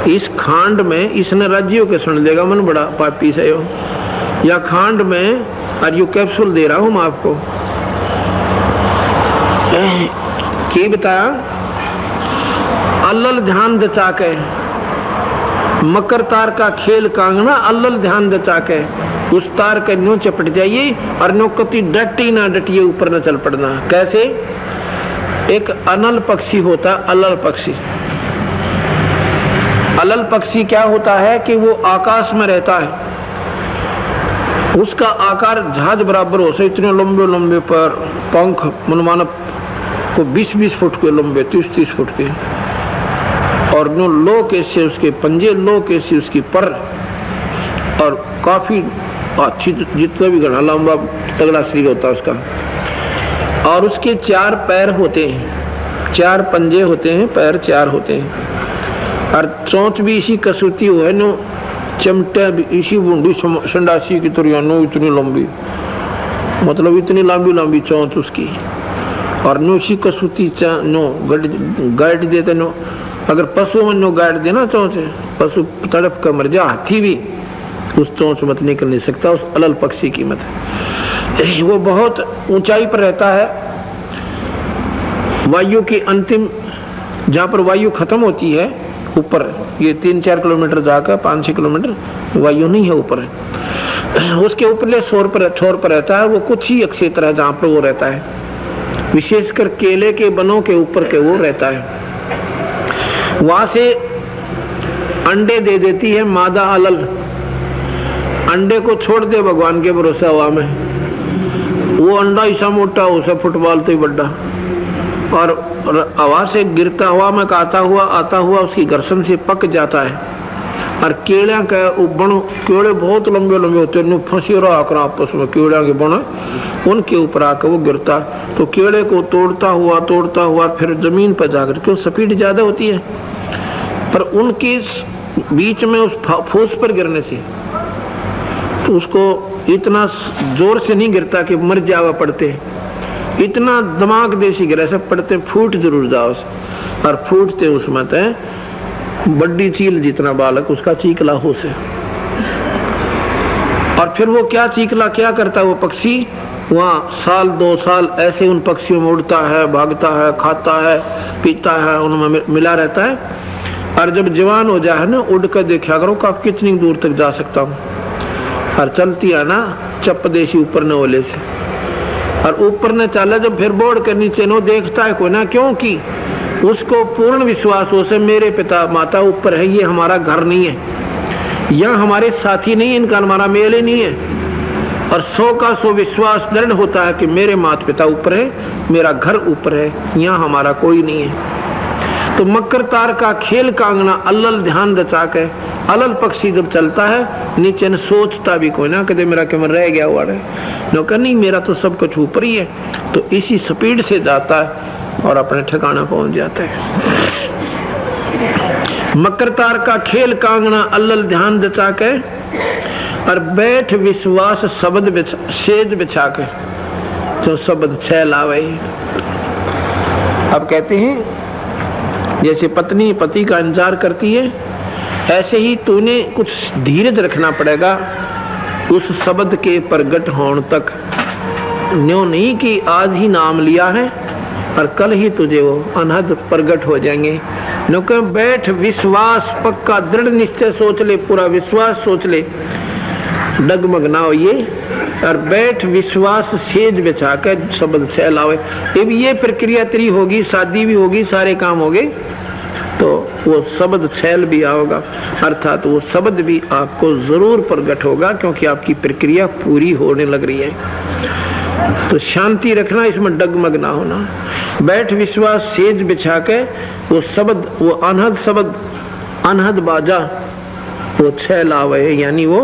S2: इस खांड में इसने राज्यों के सुन लेगा मन बड़ा पापी से हो, या खांड में और यू कैप्सूल दे रहा हूं मैं आपको। क्या बताया? अल्लल ध्यान दचा के, मकर तार का खेल कांगना अल्लल ध्यान दचा के, उस तार के न्यू चपट जाइए और न्यू कति डटी ना डटिए, ऊपर न चल पड़ना। कैसे? एक अनल पक्षी होता, अल्लल पक्षी। अल्लल पक्षी क्या होता है कि वो आकाश में रहता है, उसका आकार जहाज बराबर हो से, इतने लंबे लंबे पर पंख, मनमाना को 20-20 फुट के लंबे, 30-30 फुट के, और नो लो कैसे उसके पंजे, लो कैसे उसकी पर, और काफी अच्छी, जितना भी घना लंबा तगड़ा शरीर होता है उसका। और उसके 4 पैर होते हैं, 4 पंजे होते हैं, पैर 4 होते हैं, और चोंच भी इसी कसूती हो है नो, चमटा भी इसी बूंदी संडासी की तरह नो, इतनी लंबी, मतलब इतनी लंबी लंबी चोंच उसकी, और नो इसी कसूती नो गाइड देते नो। अगर पशु में नो गाइड देना चोंच, पशु तड़प कर मर जा, हाथी भी उस चोंच मत निकल नहीं सकता उस अल्लल पक्षी की मत। वो बहुत ऊंचाई पर रहता है, वायु की अंतिम, जहां पर वायु खत्म होती है ऊपर, ये 3-4 किलोमीटर जाकर 5-6 किलोमीटर वायु नहीं है ऊपर, उसके ऊपरले छोर पर रहता है। वो कुछ ही क्षेत्र है जहां पर वो रहता है, विशेषकर केले के बनों के ऊपर के वो रहता है। वहां से अंडे दे देती है मादा अल्लल, अंडे को छोड़ दे भगवान के भरोसे हवा में, वो अंडा ऐसा मोटा उसे फुटबॉल तो ही बड़ा, और हवा से गिरता हुआ में आता हुआ उसकी घर्षण से पक जाता है। और केड़ा का बन, केड़े बहुत लंबे लंबे होते हैं, फंसी रहा आकर आपस में केड़ा के बन, उनके ऊपर आकर वो गिरता, तो केड़े को तोड़ता हुआ फिर जमीन पर जाकर, क्यों स्पीड ज्यादा होती है, पर उनके बीच में उस फूस पर गिरने से तो उसको इतना जोर से नहीं गिरता कि मर जावा पड़ते, इतना दिमाग देसी गिरा सब पड़ते, फूट जरूर जाओ, और फूटते उसमें तय बड़ी चील जितना बालक उसका चीकला हो से। और फिर वो क्या चीकला क्या करता वो पक्षी, वहाँ 1-2 साल ऐसे उन पक्षियों में उड़ता है, भागता है, खाता है, पीता है, उनमें मिला रहता है। और जब जवान हो जाए ना, उड़ कर देखा करो का कितनी दूर तक जा सकता हूँ, और चलती है ना चप देसी ऊपर न ओले से, और ऊपर न चला जब फिर बोर्ड के नीचे नो देखता है कोई ना, क्योंकि उसको पूर्ण विश्वास हो से मेरे पिता माता ऊपर है, ये हमारा घर नहीं है, यह हमारे साथी नहीं, इनका हमारा मेल ही नहीं है। और 100 का 100 विश्वास दृढ़ होता है कि मेरे माता पिता ऊपर है, मेरा घर ऊपर है, यहाँ हमारा कोई नहीं है। तो मकर तार का खेल कांगना अल्लल ध्यान दचा के, अल्लल पक्षी जब चलता है नीचे न सोचता भी कोई ना, कदे मेरा कैमरा रह गया हुआ है, नो कह नहीं मेरा तो सब कुछ ऊपर ही है, तो इसी स्पीड से जाता है और अपने ठिकाना पहुंच जाता है। मकर तार का खेल कांगना अल्लल ध्यान दचा के, और बैठ विश्वास शब्द सेज बिछा के जो शब्द छह लावे। अब कहते हैं जैसे पत्नी पति का इंतजार करती है, ऐसे ही तूने कुछ धीरज रखना पड़ेगा उस शब्द के प्रगट होने तक। न्यों नहीं कि आज ही नाम लिया है और कल ही तुझे वो अनहद प्रगट हो जाएंगे। नुके बैठ विश्वास पक्का दृढ़ निश्चय सोच ले, पूरा विश्वास सोच ले, डगमग ना हो ये। और बैठ विश्वास सेज बिछा कर शब्द छह लावे। जब ये प्रक्रिया तेरी होगी, शादी भी होगी, सारे काम हो गए, तो वो शब्द छैल भी आओगा, अर्थात वो शब्द भी आपको जरूर प्रकट होगा, क्योंकि आपकी प्रक्रिया पूरी होने लग रही है। तो शांति रखना, इसमें डगमग ना होना। बैठ विश्वास सेज बिछा के वो शब्द, वो अनहद शब्द, अनहद बाजा वो छह लावे, यानी वो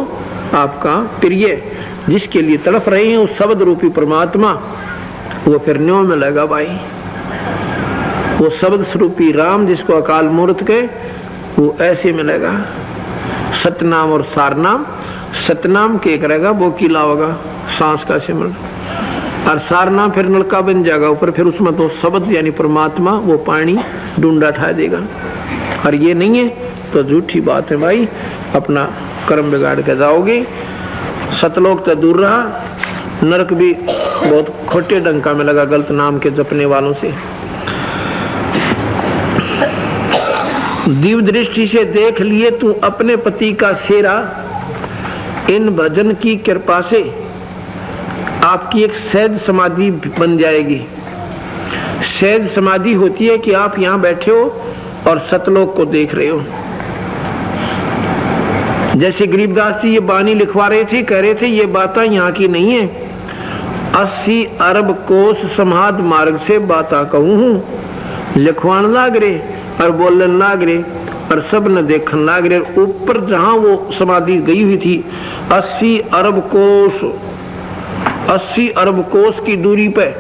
S2: आपका प्रिय जिसके लिए तड़प रहे हैं उस शब्द रूपी परमात्मा, वो फिर न्यों में लगा भाई। वो शब्द स्वरूपी राम जिसको अकाल मूर्त के, वो ऐसे मिलेगा। सतनाम और सारनाम, सतनाम के करेगा वो की लाओगा सांस का सिमरन, और सारनाम फिर नलका बन जाएगा ऊपर, फिर उसमें तो शब्द यानी परमात्मा वो पानी डूंडा ठा देगा। और ये नहीं है तो झूठी बात है भाई, अपना कर्म बिगाड़ के जाओगे। सतलोक तो दूर रहा, नरक भी बहुत खोटे डंका में लगा गलत नाम के जपने वालों से। दिव्य दृष्टि से देख लिए तू अपने पति का सेरा, इन भजन की कृपा से आपकी एक सहज समाधि बन जाएगी। सहज समाधि होती है कि आप यहाँ बैठे हो और सतलोक को देख रहे हो। जैसे गरीबदास जी ये बानी लिखवा रहे थे, कह रहे थे ये बातें यहाँ की नहीं है, 80 अरब कोस समाध मार्ग से बातें कहूँ हूँ। लिखवान लाग रहे और बोलन लाग रहे और सब न देखन लाग रहे। ऊपर जहाँ वो समाधि गई हुई थी 80 अरब कोस, 80 अरब कोस की दूरी पे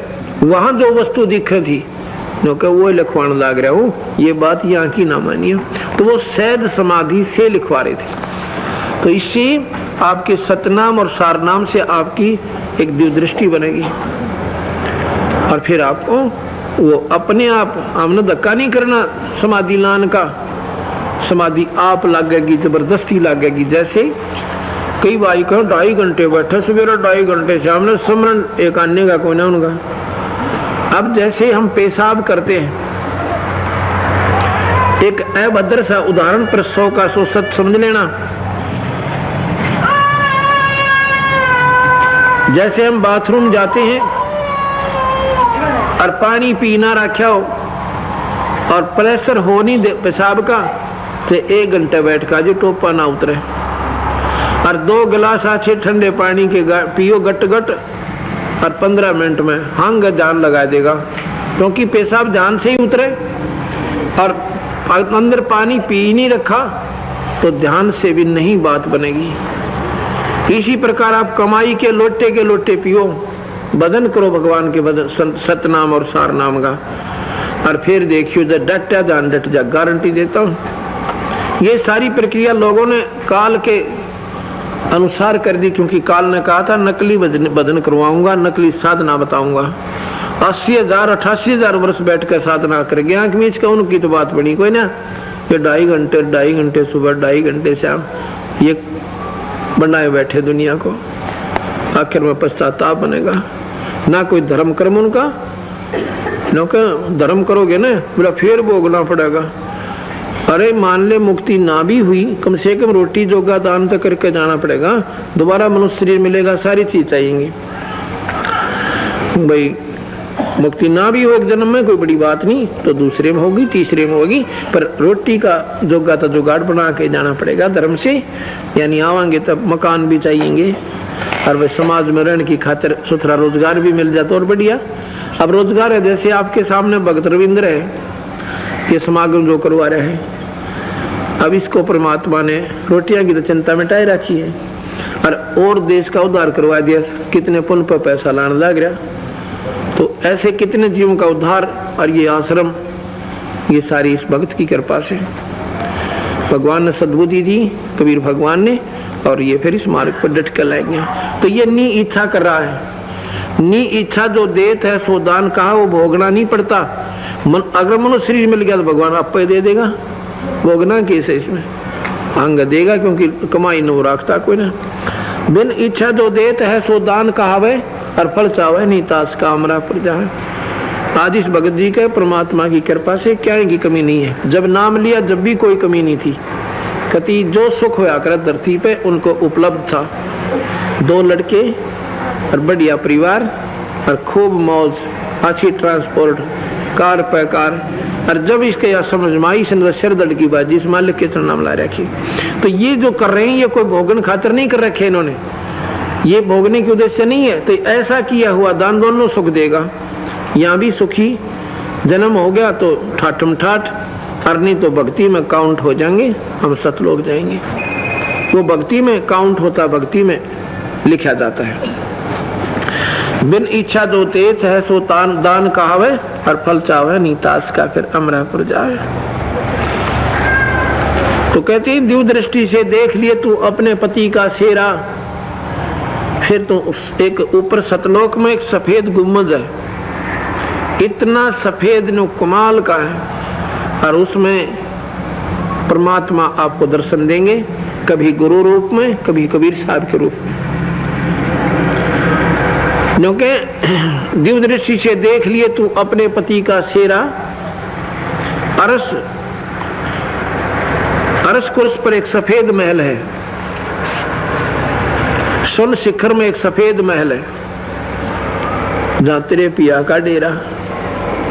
S2: वहां जो वस्तु दिख रही थी, क्योंकि वो लिखवान लाग रहा हूँ, ये बात यहाँ की ना मानिए। तो वो सहज समाधि से लिखवा रहे थे। तो इससे आपके सतनाम और सारनाम से आपकी एक दिव्य दृष्टि बनेगी, और फिर आपको वो अपने आप हमने धक्का नहीं करना समाधि लान का, समाधि आप लगेगी, जबरदस्ती लगेगी। जैसे कई भाई कहो 2.5 घंटे बैठे, सवेरे 2.5 घंटे शाम स्मरण एक आने का कोई ना उनका। अब जैसे हम पेशाब करते हैं, एक अभद्र सा उदाहरण पर 100 का 100 सच समझ लेना। जैसे हम बाथरूम जाते हैं और पानी पीना रखा हो और प्रेशर हो नहीं दे पेशाब का, तो 1 घंटे बैठ का जो टोपा ना उतरे, और 2 गिलास अच्छे ठंडे पानी के पियो गट गट, और 15 मिनट में हंग जान लगा देगा, क्योंकि पेशाब जान से ही उतरे। और अंदर पानी पी नहीं रखा तो ध्यान से भी नहीं बात बनेगी। इसी प्रकार आप कमाई के लोटे पियो, बदन करो भगवान के बदन सतनाम और सारनाम का, और फिर देखियो जब डटा जान डट जा, गारंटी देता हूँ। ये सारी प्रक्रिया लोगों ने काल के अनुसार कर दी, क्योंकि काल ने कहा था नकली बदन करवाऊंगा, नकली साधना बताऊंगा। 80,000 88,000 वर्ष बैठ कर साधना कर गया मीच का, उनकी तो बात बनी कोई ना। ये 2.5 घंटे सुबह, 2.5 घंटे शाम, ये बनाए बैठे दुनिया को। आखिर में पश्चाताप बनेगा ना, कोई धर्म कर्म उनका। धर्म करोगे ना बोला फिर भोगना पड़ेगा। अरे मान ले मुक्ति ना भी हुई, कम से कम रोटी जोगा दान तो करके जाना पड़ेगा, दोबारा मनुष्य शरीर मिलेगा, सारी चीज चाहिए भाई। मुक्ति ना भी हो एक जन्म में कोई बड़ी बात नहीं, तो दूसरे में होगी, तीसरे में होगी, पर रोटी का जोगा तो जुगाड़ बना के जाना पड़ेगा धर्म से। यानी आवांगे तब मकान भी चाहिए, और वह समाज में रहने की खातिर सुथरा रोजगार भी मिल जाता और बढ़िया। अब रोजगार है, जैसे आपके सामने भगत रविंद्र है, ये समागम जो करवा रहे हैं, अब इसको परमात्मा ने रोटियां की तो चिंता मिटाई रखी है, और देश का उद्धार करवा दिया, कितने पुण्य पर पैसा लाने लग रहा। तो ऐसे कितने जीवों का उद्धार, और ये आश्रम, ये सारी इस भक्त की कृपा से। भगवान ने सद्बुद्धि दी, कबीर भगवान ने, और ये फिर इस मार्ग पर डट कर लाएंगे। तो ये नी इच्छा कर रहा है। नी इच्छा जो देत है सो दान कहा, वो भोगना नहीं पड़ता। अगर मनुष्य शरीर मिल गया तो भगवान आपको दे देगा, भोगना कैसे इसमें, अंग देगा, क्योंकि कमाई न रखता कोई ना। बिन इच्छा जो देत है सो दान कहावे, और फल चावे नहीं तास का हमरा पर जाए। आज इस भगत जी के परमात्मा की कृपा से क्या की कमी नहीं है। जब नाम लिया जब भी कोई कमी नहीं थी। कति जो सुख होया कर धरती पे उनको उपलब्ध था। 2 लड़के और बढ़िया परिवार और खूब मौज, अच्छी ट्रांसपोर्ट, कार पे कार। और जब इसके या समझ में आई शरदड़ की बात, जिस मालिक के नाम ला रखी। तो ये जो कर रहे हैं ये कोई भोगन खातर नहीं कर रखे इन्होंने, ये भोगने के उद्देश्य नहीं है। तो ऐसा किया हुआ दान दोनों सुख देगा। यहाँ भी सुखी जन्म हो गया तो ठाठम ठाठ, और नहीं तो भक्ति में काउंट हो जाएंगे, हम सतलोक जाएंगे। वो भक्ति में काउंट होता, भक्ति में लिखा जाता है। बिन इच्छा जो तेज है सो दान कहावे, और फल चावे नीतास का फिर अमरापुर जाए। तो कहते हैं दिव्य दृष्टि से देख लिए तू अपने पति का सेरा, फिर तो एक ऊपर सतलोक में एक सफेद गुम्बद है, इतना सफेद नो कमाल का है, और उसमें परमात्मा आपको दर्शन देंगे, कभी गुरु रूप में, कभी कबीर साहब के रूप में। क्योंकि दिव्य दृष्टि से देख लिए तू अपने पति का सेरा। अरस कुर्स पर एक सफेद महल है, सुन शिखर में एक सफेद महल है, जहां तेरे पिया का डेरा,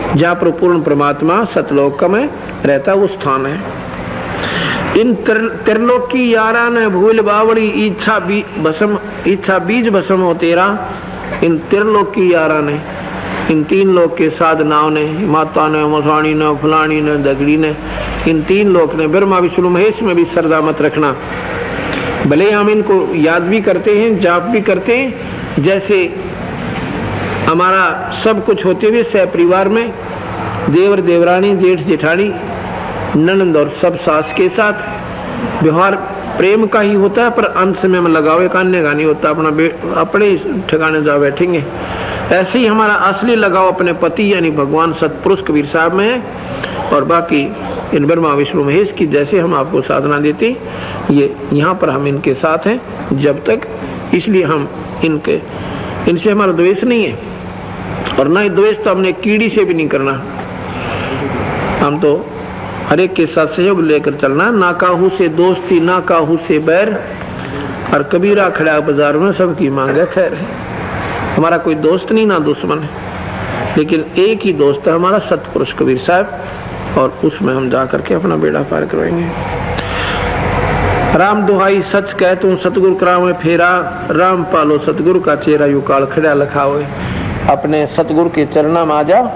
S2: जहां पर पूर्ण परमात्मा सतलोक में रहता, वो स्थान है। इन त्रिलोक की यारा ने भूल बावड़ी, इच्छा बीज भस्म हो तेरा। इन त्रिलोक की यारा ने, इन 3 लोक के साधनाओं ने, माता ने, मसाणी ने, फलानी ने, दगड़ी ने, इन 3 लोक ने, ब्रह्मा विष्णु महेश में भी श्रद्धा मत रखना। भले हम इनको याद भी करते हैं, जाप भी करते हैं, जैसे हमारा सब कुछ होते हुए सह परिवार में देवर देवरानी, जेठ जेठानी, ननंद और सब सास के साथ व्यवहार प्रेम का ही होता है, पर अंत समय में लगावे कान्ने का नहीं होता। अपने ठिकाने जा बैठेंगे। ऐसे ही हमारा असली लगाव अपने पति यानी भगवान सतपुरुष कबीर साहब में है, और बाकी इन ब्रह्मा विष्णु महेश की जैसे हम आपको साधना देते, ये यहाँ पर हम इनके साथ हैं जब तक, इसलिए हम इनसे हमारा द्वेष नहीं है, और ना ही द्वेष तो हमने कीड़ी से भी नहीं करना। हम तो हर एक के साथ सहयोग लेकर चलना, ना काहू से दोस्ती ना काहू से बैर, और कबीरा खड़ा बाजार में सबकी मांगे खैर। हमारा कोई दोस्त नहीं ना दुश्मन है, लेकिन एक ही दोस्त है हमारा सतपुरुष कबीर साहब, और उसमें हम जा करके अपना बेड़ा पार करवाएंगे। राम दुहाई सच कह तू सतगुरु करावे फेरा, राम पालो सतगुरु का चेहरा यू काल खड़ा लखावे। अपने सतगुरु के चरणा में आ जाओ,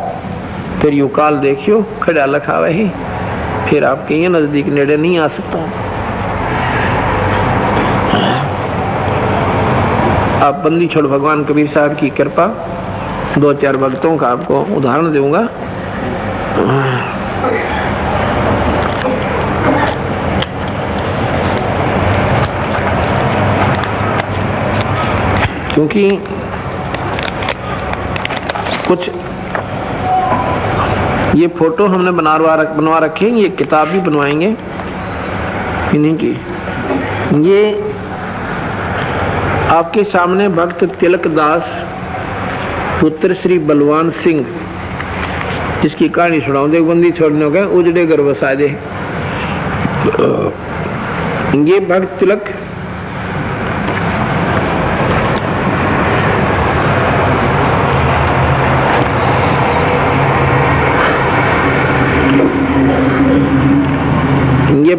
S2: फिर यू काल देखियो खड़ा लखावे ही, फिर आपके ये नजदीक नेड़े नहीं आ सकता। आप बंदी छोड़ भगवान कबीर साहब की कृपा, 2-4 भक्तों का आपको उदाहरण दूंगा। क्योंकि कुछ ये फोटो हमने बनवा रखे, ये किताब भी बनवाएंगे इन्हीं की। ये आपके सामने भक्त तिलक दास पुत्र श्री बलवान सिंह, जिसकी कहानी सुनाऊं। देवबंदी छोड़ने हो गए, उजड़े घर बसा दे। ये भक्त तिलक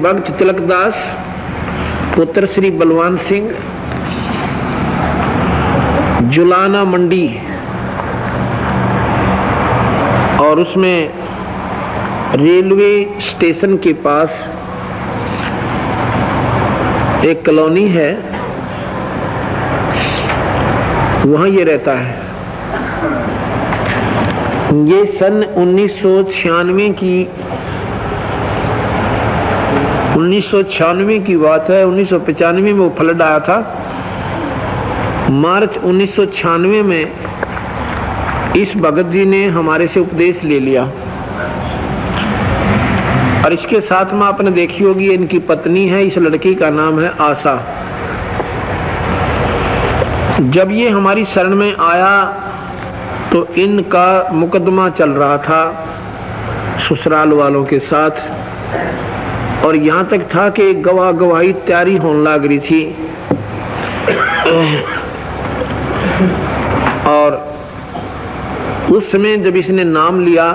S2: भक्त तिलक दास पुत्र श्री बलवान सिंह, जुलाना मंडी, और उसमें रेलवे स्टेशन के पास एक कॉलोनी है, वहां ये रहता है। ये सन 1996 की 1996 की बात है। 1995 में वो फ्लड आया था। मार्च 1996 में इस भगत जी ने हमारे से उपदेश ले लिया। और इसके साथ में आपने देखी होगी, इनकी पत्नी है, इस लड़की का नाम है आशा। जब ये हमारी शरण में आया तो इनका मुकदमा चल रहा था ससुराल वालों के साथ, और यहाँ तक था कि गवाह गवाही तैयारी होने लग रही थी। और उस समय जब इसने नाम लिया,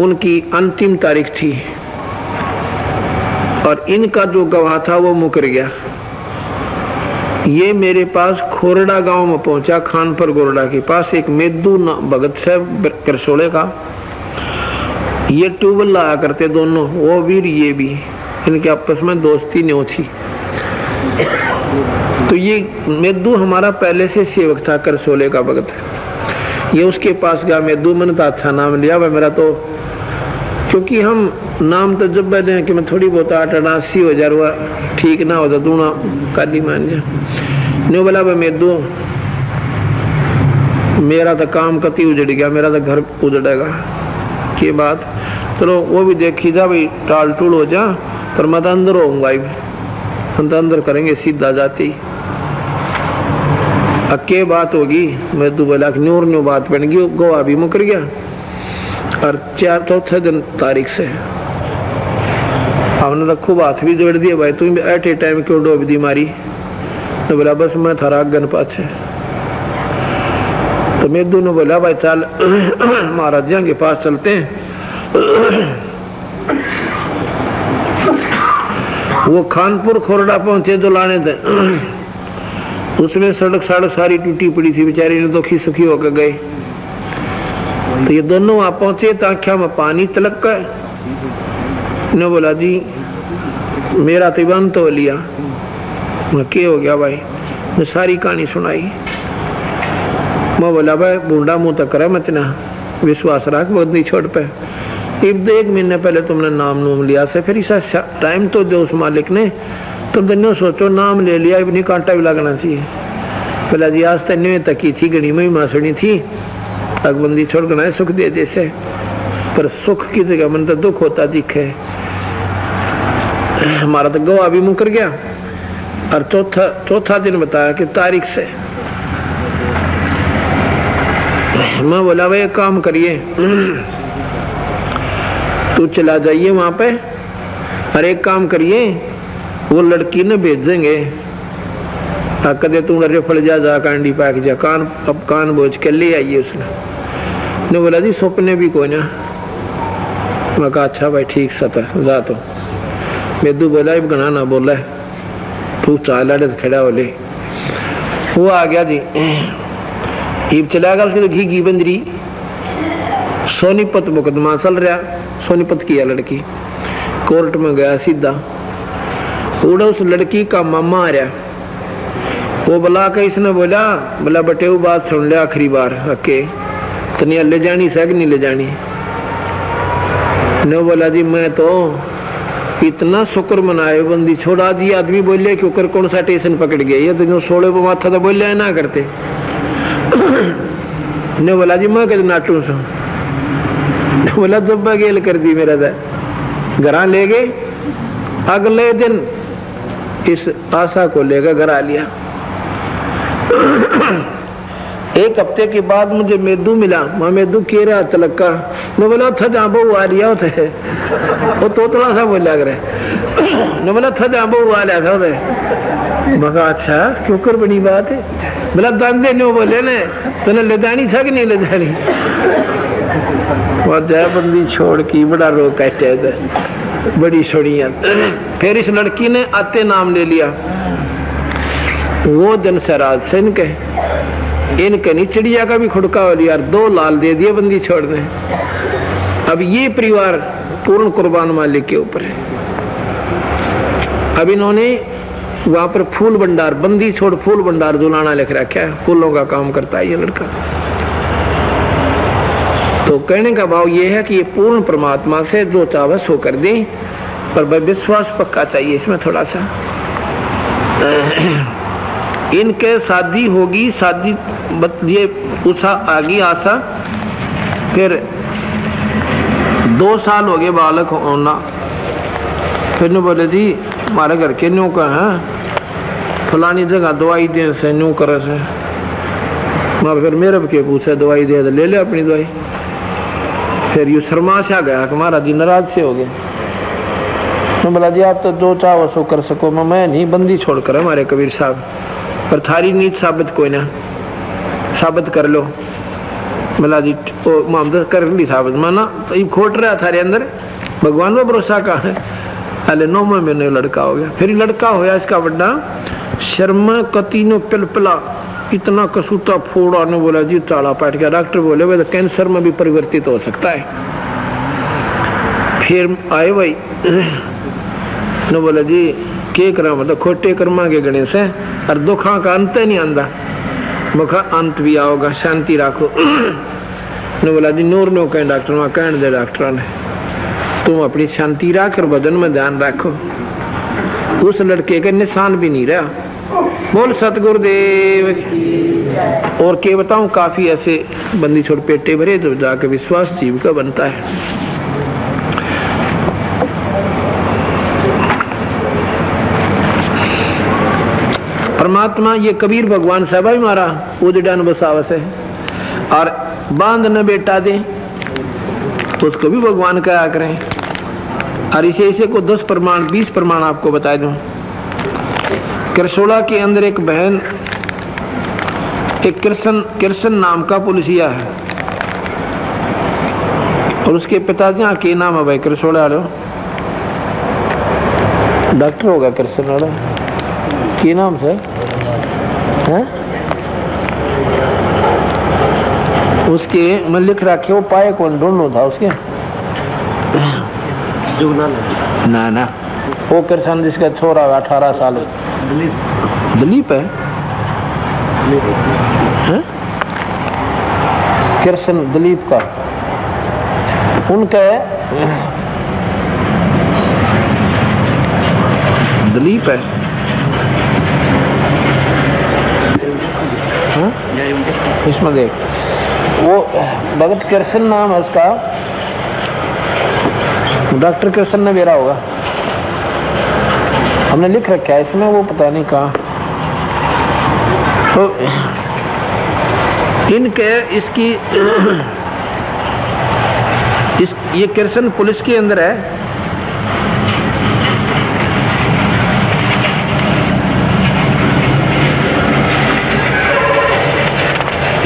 S2: उनकी अंतिम तारीख थी और इनका जो गवाह था वो मुकर गया। ये मेरे पास खोरडा गांव में पहुंचा, खानपुर गोरडा के पास। एक मेदू भगत साहब करसोले का, ये ट्यूबवेल लाया करते दोनों, वो भी ये भी, इनके आपस में दोस्ती नहीं थी। तो ये मेदू हमारा पहले से सेवक था, करसोले का भगत। ये उसके पास गया, मेदू मैंने तो अच्छा नाम लिया भाई मेरा, तो क्योंकि हम नाम तो जब बैठे कि मैं थोड़ी बहुत 8-80 हुआ, ठीक ना होता तू ना काली मान जा। न्यू बोला भाई मेदू, मेरा तो काम कति उजड़ गया, मेरा तो घर उजड़ेगा के बात। चलो वो भी देखी जा भाई, टाल टूल हो जा, पर मैं तो अंदर होऊंगा ही, हम तो अंदर करेंगे सीधा जाती। अक्के बात होगी, मेदू बोला कि न्यूर न्यू बात बन गई, गोवा भी मुकर गया। और 4 दिन तारीख से हमने तो खूब हाथ भी जोड़ दिए, भाई तुम एट ए टाइम क्यों डोब दी मारी। तो बोला बस मैं थारा गन पाछे। तो मेदू ने बोला भाई चल महाराज जी के पास चलते हैं। वो खानपुर खोरडा पहुंचे जो लाने थे, उसमें सड़क सारी टूटी पड़ी थी, बेचारी ने दुखी सुखी होकर गए। तो ये दोनों वहां पहुंचे तो आंखों में पानी तलक गए। ने बोला जी मेरा तो बंद तो लिया। मैं क्या हो गया भाई? मैं सारी कहानी सुनाई। मैं बोला भाई बूढ़ा मुंह तक करे मत ना, विश्वास रख, बहुत नहीं छोड़ पे। अब 1 महीने पहले तुमने नाम लिया से, फिर ऐसा टाइम तो दो उस मालिक ने, तुम दोनों सोचो नाम ले लिया, अब नहीं कांटा भी लगना चाहिए। बोला जी आज तक तकी थी, गणी में मासुनी थी, अगबंदी छोड़ गना सुख दे जैसे, पर सुख की जगह मन तो दुख होता दिखे। हमारा तो गवाह भी मुकर गया। और चौथा दिन बताया कि तारीख से। मैं बोला भाई एक काम करिए, तू चला जाइए वहां पे, और एक काम करिए वो लड़की ने भेजेंगे, कदे तू रिफल जा कांडी पाक जा, कान अब कान बोझ के ले आइए। उसने बोला जी सपने भी को ना। मैं कहा अच्छा भाई ठीक सता जा। तो मेदू बोला अब गना ना बोला, तू चाल आड़े खड़ा हो ले। वो आ गया जी, ईब चला गया। उसकी तो घी बंदरी, सोनीपत मुकदमा चल रहा, सोनीपत की है लड़की, कोर्ट में गया सीधा। उड़ा उस लड़की का मामा आ रहा, वो बुला के इसने बोला बटे वो बात सुन ले आखिरी बार, अके तनिया ले जानी सह नहीं ले जानी। ने बोला जी मैं तो इतना शुक्र मनाए बंदी छोड़ा जी। आदमी बोले कि ऊपर कौन सा स्टेशन पकड़ गया, ये तो जो 16 पे माथा तो बोले ना करते। ने बोला जी मैं कद नाटू सो। बोला दब्बा गेल कर दी मेरा था। घर ले गए, अगले दिन इस आशा को लेकर घर आ लिया। 1 हफ्ते के बाद मुझे मेदू मिला। मैं मेदू कह रहा तलक्का। मैं बोला था जहाँ बहु आ लिया थे, वो तोतला सा बोला करे। मैं बोला था जहाँ बहु आ लिया था उसे। मगा अच्छा क्यों कर बड़ी बात है। बोला दंदे न्यू बोले ने तने ले जानी था कि नहीं ले जानी। वो जयबंदी छोड़ की बड़ा रो कहते थे, बड़ी छोड़िया। फिर इस लड़की ने आते नाम ले लिया। वो दिन से राज से इनके नहीं चिड़िया का भी खुड़का हो लिया, 2 लाल दे दिए बंदी छोड़ने। अब ये परिवार पूर्ण कुर्बान मालिक के ऊपर है। अब इन्होंने वहां पर फूल भंडार, बंदी छोड़ फूल भंडार जुलाना लिख रखा है, फूलों का काम करता है ये लड़का। तो तो कहने का भाव ये है कि ये पूर्ण परमात्मा से दो चावस होकर दे, पर विश्वास पक्का चाहिए इसमें थोड़ा सा। इनके शादी होगी, शादी ये उषा आगी आशा, फिर 2 साल हो गए बालक होना। फिर ने बोले जी हमारे घर के न्यू का है फलानी जगह दवाई दे से न्यू करे से। मैं फिर मेरे के पूछे दवाई दे तो ले ले अपनी दवाई। फिर यू शर्मा से आ गया कि महाराज जी नाराज से हो गए। मैं बोला जी आप तो 2 चावसो कर सको, मैं नहीं बंदी छोड़कर हमारे कबीर साहब, पर थारी नीत साबित कोई ना, साबित कर लो। बोला जी मोहम्मद कर ली साबित, माना तो ये खोट रहा थारे अंदर भगवान में भरोसा का है। पहले 9 महीने लड़का हो गया, फिर लड़का होया इसका बड़ा शर्मा कती नो पिलपिला इतना कसूता फोड़ा ने। बोला जी ताला पाट गया। डॉक्टर बोले वे तो कैंसर में भी परिवर्तित हो सकता है। फिर आए भाई ने बोला जी के करा, मतलब खोटे कर्मा के गणेश है और दुखा का अंत नहीं आंदा। मुखा अंत भी आओगा, शांति रखो। ने बोला जी नूर नो कहें डॉक्टर, वहां कहने दे डॉक्टर ने तुम अपनी शांति रख और बदन में ध्यान रखो। उस लड़के के निशान भी नहीं रहा। बोल सतगुरुदेव। और के बताऊं काफी ऐसे बंदी छोड़ पेटे भरे तो जाके विश्वास जीव का बनता है। परमात्मा ये कबीर भगवान साहब ही मारा उजड़ान बसावस है और बांध न बेटा दे तो उसको भी भगवान कहा करें। और इसे को 10 प्रमाण 20 प्रमाण आपको बता दूं। करसोला के अंदर एक बहन, एक कृष्ण नाम का पुलिसिया है और उसके पिताजी के नाम है भाई करसोला वाले, डॉक्टर होगा कृष्ण वाला के नाम से है? उसके मैं लिख रखे वो पाए कौन ढूंढो था उसके ना वो कृष्ण जिसका छोरा 18 साल। दिलीप है कृष्ण दिलीप का, उनका दिलीप है। इसमें देख वो भगत कृष्ण नाम है उसका, डॉक्टर कृष्ण ने मेरा होगा, हमने लिख रखा है इसमें, वो पता नहीं कहाँ। तो इनके इसकी ये कृष्ण पुलिस के अंदर है।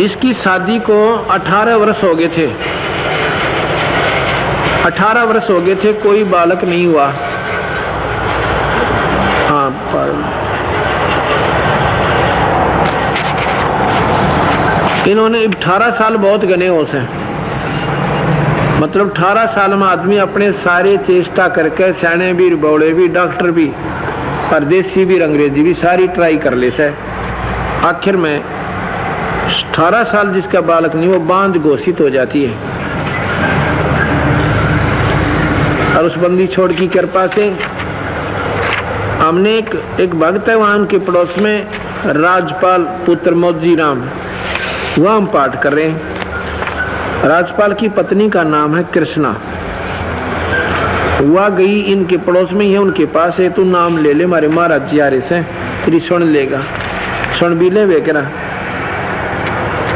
S2: इसकी शादी को 18 वर्ष हो गए थे, 18 वर्ष हो गए थे, कोई बालक नहीं हुआ। हाँ इन्होंने 18 साल बहुत गने हो से, मतलब 18 साल में आदमी अपने सारे चेष्टा करके सैने भी बौड़े भी डॉक्टर भी परदेसी भी अंग्रेजी भी सारी ट्राई कर ले से। आखिर में 18 साल जिसका बालक नहीं वो बांझ घोषित हो जाती है। और उस बंदी छोड़ की कृपा से हमने एक भक्त है वहां उनके पड़ोस में राजपाल पुत्र मौजी राम, वह हम पाठ कर रहे हैं। राजपाल की पत्नी का नाम है कृष्णा। वह गई इनके पड़ोस में ही है, उनके पास है, तू नाम ले ले मारे महाराज जी आ रहे से तेरी सुन लेगा, सुन भी ले बेकरा।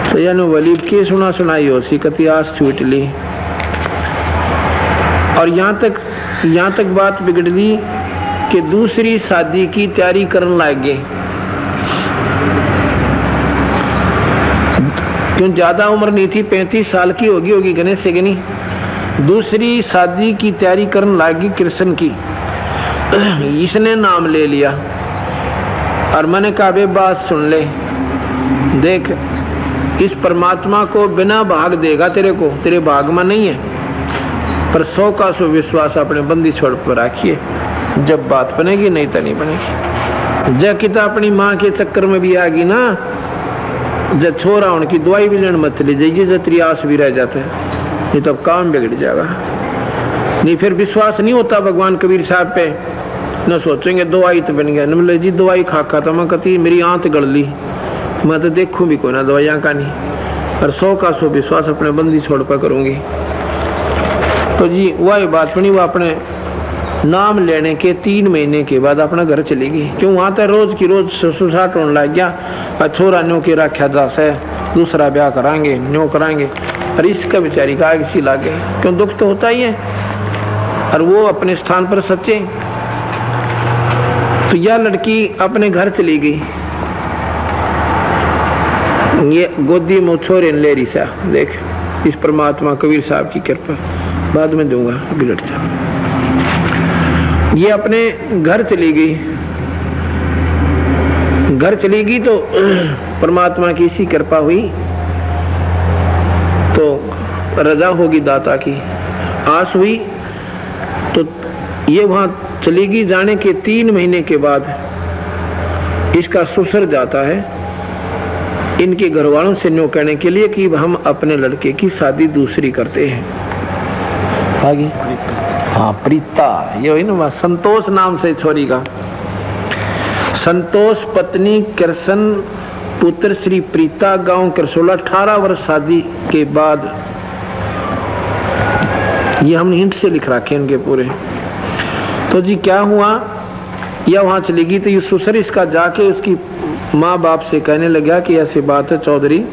S2: तो यानी वलीब के सुना सुनाई हो सी कति आस छूट ली। और यहाँ तक बात बिगड़ ली कि दूसरी शादी की तैयारी करने लग गए। क्यों ज्यादा उम्र नहीं थी, 35 साल की होगी गणेश से नहीं। दूसरी शादी की तैयारी करने लगी कृष्ण की। इसने नाम ले लिया और मैंने कहा बे बात सुन ले, देख इस परमात्मा को बिना भाग देगा तेरे को, तेरे भाग में नहीं है, पर 100 का 100 विश्वास अपने बंदी छोड़ पर रखिए, जब बात बनेगी नहीं तो नहीं बनेगी। जब किता अपनी माँ के चक्कर में भी आ गई ना, जब छोरा उनकी दवाई भी लेने मत ले जाइए, जब तेरी आस भी रह जाते हैं। नहीं तो काम बिगड़ जाएगा। नहीं फिर विश्वास नहीं होता भगवान कबीर साहब पे, न सोचेंगे दवाई तो बन गया, न बोले जी दवाई खा तो मैं कहती मेरी आंत गड़ ली, मैं तो देखूं भी कोई ना दवाइयाँ का नहीं, और 100 का 100 विश्वास अपने बंदी छोड़ पर करूंगी। तो जी वही बात बनी, वो अपने नाम लेने के 3 महीने के बाद अपना घर चली गई। क्यों वहां तो रोज की रोज सुसाट होने लग गया, और छोरा न्यो के रखा दास है, दूसरा ब्याह कराएंगे न्यो कराएंगे, और इसका बेचारी का आग सी लागे। क्यों दुख तो होता ही है, और वो अपने स्थान पर सच्चे। तो यह लड़की अपने घर चली गई, ये गोदी में छोरे ले रही सा। देख इस परमात्मा कबीर साहब की कृपा, बाद में दूंगा बिलट साहब। ये अपने घर चली गई, घर चली गई तो परमात्मा की इसी कृपा हुई, तो रजा होगी दाता की आस हुई। तो ये वहां चली गई, जाने के 3 महीने के बाद इसका ससुर जाता है इनके घर वालों से न्यो कहने के लिए कि हम अपने लड़के की शादी दूसरी करते हैं। आगे हाँ प्रीता, ये ना संतोष नाम से छोरी का, संतोष पत्नी कृष्ण पुत्र श्री प्रीता, गांव करसोला, 18 वर्ष शादी के बाद। ये हमने हिंट से लिख रखे इनके पूरे। तो जी क्या हुआ, यह वहां चली गई तो ये ससुर इसका जाके उसकी माँ बाप से कहने लगा कि ऐसी बात है चौधरी,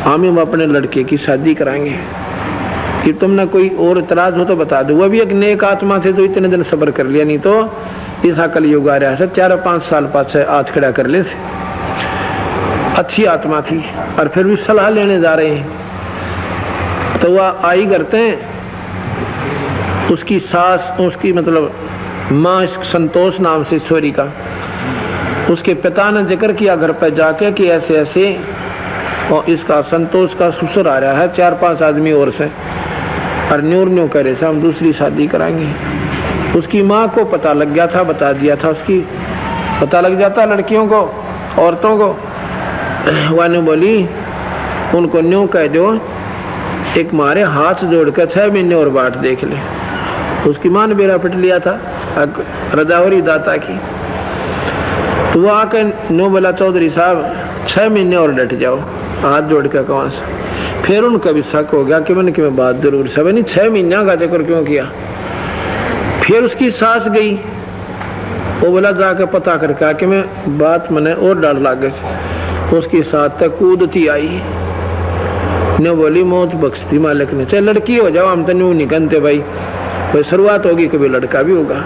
S2: हम अपने लड़के की शादी कराएंगे, कि तुमने कोई और इतराज हो तो बता दो। वो भी एक नेक आत्मा थे तो इतने दिन सब्र कर लिया, नहीं तो इस कल युग आ रहा है 4-5 साल पाछे हाथ खड़ा कर ले। अच्छी आत्मा थी, और फिर भी सलाह लेने जा रहे हैं। तो वह आई करते हैं, उसकी सास, उसकी मतलब माँ संतोष नाम से छोरी का, उसके पिता ने जिक्र किया घर पर जाके कि ऐसे ऐसे, और इसका संतोष का ससुर आ रहा है 4-5 आदमी और से, और न्यू करे से हम दूसरी शादी कराएंगे। उसकी माँ को पता लग गया था, बता दिया था, उसकी पता लग जाता लड़कियों को, औरतों को। वह ने बोली उनको न्यू कह दो, एक मारे हाथ जोड़कर 6 महीने और बाट देख ले। उसकी माँ ने बेरा पिट लिया था रजावरी दाता की। तो वो आकर न्यू बोला चौधरी साहब 6 महीने और डट जाओ, हाथ जोड़ कर कौन सा। फिर उनका भी शक हो गया कि मैंने कि मैं बात जरूर सब नहीं 6 महीने का जिक्र क्यों किया। फिर उसकी सास गई, वो बोला जाकर पता करके कि मैं बात मैंने और डर लग गई। उसकी साथ तक कूदती आई, ने बोली मौत बख्शती मालिक ने, चाहे लड़की हो जाओ हम तो न्यू निकलते भाई, कोई शुरुआत होगी कभी लड़का भी होगा।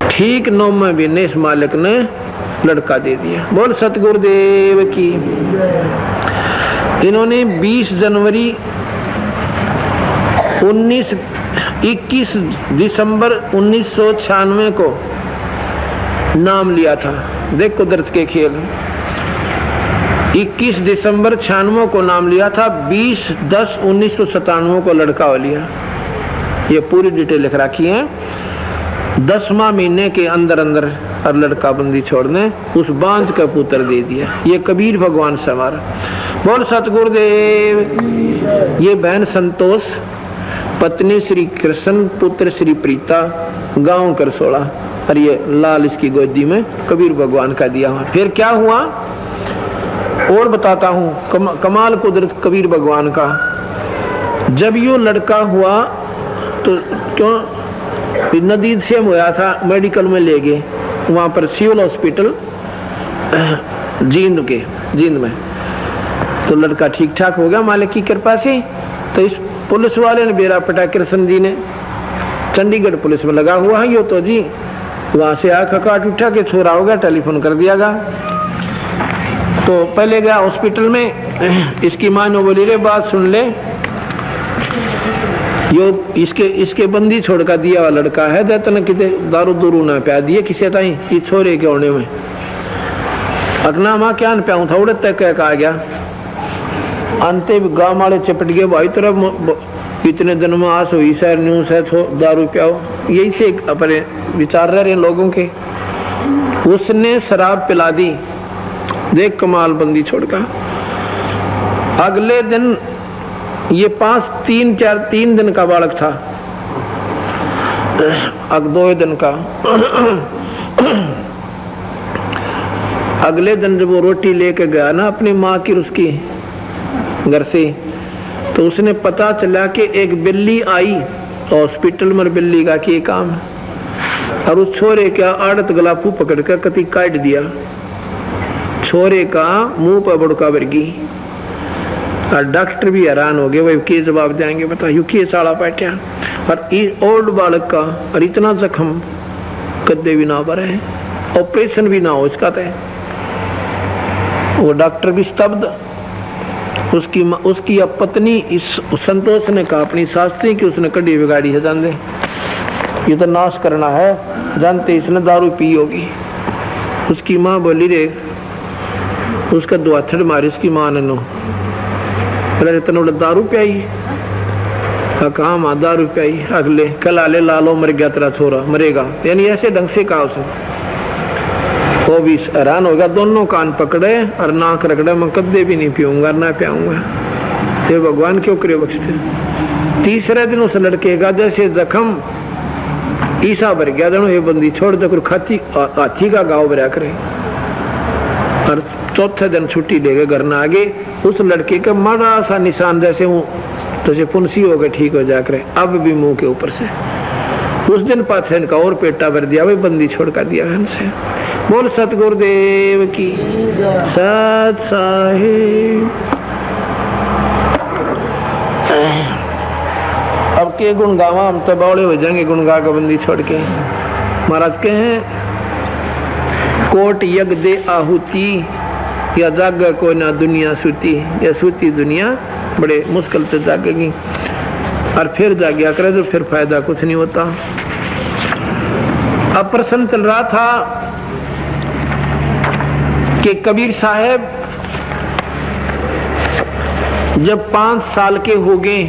S2: ठीक 9वें महीने इस मालिक ने लड़का दे दिया। बोल सतगुरुदेव की। इन्होंने 20 जनवरी 21 दिसंबर 1996 को नाम लिया था। देख कुदरत के खेल। 21 दिसंबर 96 को नाम लिया था, 20/10/1997 को लड़का हो लिया। ये पूरी डिटेल लिख रखी है। 10वां महीने के अंदर अंदर और लड़का बंदी छोड़ने उस बांझ का पुत्र दे दिया। ये कबीर भगवान से हमारा। बोल सतगुरुदेव। ये बहन संतोष, पत्नी श्री कृष्ण, पुत्र श्री प्रीता, गांव करसोला, और ये लाल इसकी गोदी में कबीर भगवान का दिया हुआ। फिर क्या हुआ और बताता हूँ। कमाल कुदरत कबीर भगवान का। जब यो लड़का हुआ तो क्यों नदी से हुआ था, मेडिकल में ले गए, वहां पर सिविल हॉस्पिटल जींद में। तो लड़का ठीक ठाक हो गया मालिक की कृपा से। तो इस पुलिस वाले ने बेरा पटा, कृष्ण जी ने, चंडीगढ़ पुलिस में लगा हुआ है यो तो जी, वहां से आंख काट उठा के छोरा हो गया, टेलीफोन कर दिया गया। तो पहले गया हॉस्पिटल में, इसकी माँ ने बोली रे बात सुन ले, यो इसके बंदी छोड़ का दिया हुआ लड़का है, जतन किते दारू दूरू ना प्या दिए किसी ताई ये छोरे के होने में अगना माँ क्या न प्याऊं था उड़े तक आ गया। अंते गाँव वाले चिपट गए, भाई तरफ इतने दिन में आस हुई सर न्यूज है दारू प्याओ, यही से अपने विचार रहे लोगों के। उसने शराब पिला दी। देख कमाल बंदी छोड़कर। अगले दिन ये 3 दिन का बालक था, अब 2 दिन का। अगले दिन जब वो रोटी लेके गया ना अपनी माँ की उसकी घर से, तो उसने पता चला कि एक बिल्ली आई हॉस्पिटल में, बिल्ली का क्या काम है, और उस छोरे का आड़त गलापू पकड़ कर कति काट दिया, छोरे का मुंह पर बड़का वर्गी। और डॉक्टर भी हैरान हो गए, भाई क्या जवाब देंगे, बता यू के साड़ा बैठा, और ओल्ड बालक का और इतना जख्म कदे भी ना भरे, ऑपरेशन भी ना हो इसका। तो वो डॉक्टर भी स्तब्ध। उसकी अब पत्नी इस संतोष ने कहा अपनी शास्त्री की, उसने कड़ी बिगाड़ी है, जान दे ये तो नाश करना है, जानते इसने दारू पी होगी। उसकी माँ बोली रे, उसका 2 हथड़ मारी उसकी माँ ने, नो इतना बड़ा दारू पियाई, कहा माँ दारू पियाई, अगले कल आले लालो मर गया तेरा छोरा, मरेगा, यानी ऐसे ढंग से कहा उसने। वो भी हैरान हो गया, दोनों कान पकड़े और नाक रगड़े, मैं कदे भी नहीं पीऊंगा ना पियाऊंगा, ये भगवान क्यों करे बख्शते। तीसरे दिन उस लड़के का जैसे जख्म ईसा भर गया, दोनों ये बंदी छोड़ दे, हाथी का गाँव भरा करे। और चौथे दिन छुट्टी लेके घर न आगे, उस लड़के का बड़ा सा निशान जैसे वो जैसे पुंसी हो गए, ठीक हो जाकर अब भी मुंह के ऊपर से। उस दिन पाछे इनका और पेटा भर दिया, वही बंदी छोड़ कर दिया हमसे। बोल सतगुरुदेव की सत साहिब। अब के गुण गावा, हम तो बौड़े हो जाएंगे गुण गा का बंदी छोड़ के। महाराज के हैं कोट यज्ञ दे आहुति, या जाग को ना दुनिया सूती, या सूती दुनिया बड़े मुश्किल से जागेगी, और फिर जागया करे तो फिर फायदा कुछ नहीं होता। अब प्रश्न चल रहा था कि कबीर साहब जब 5 साल के हो गए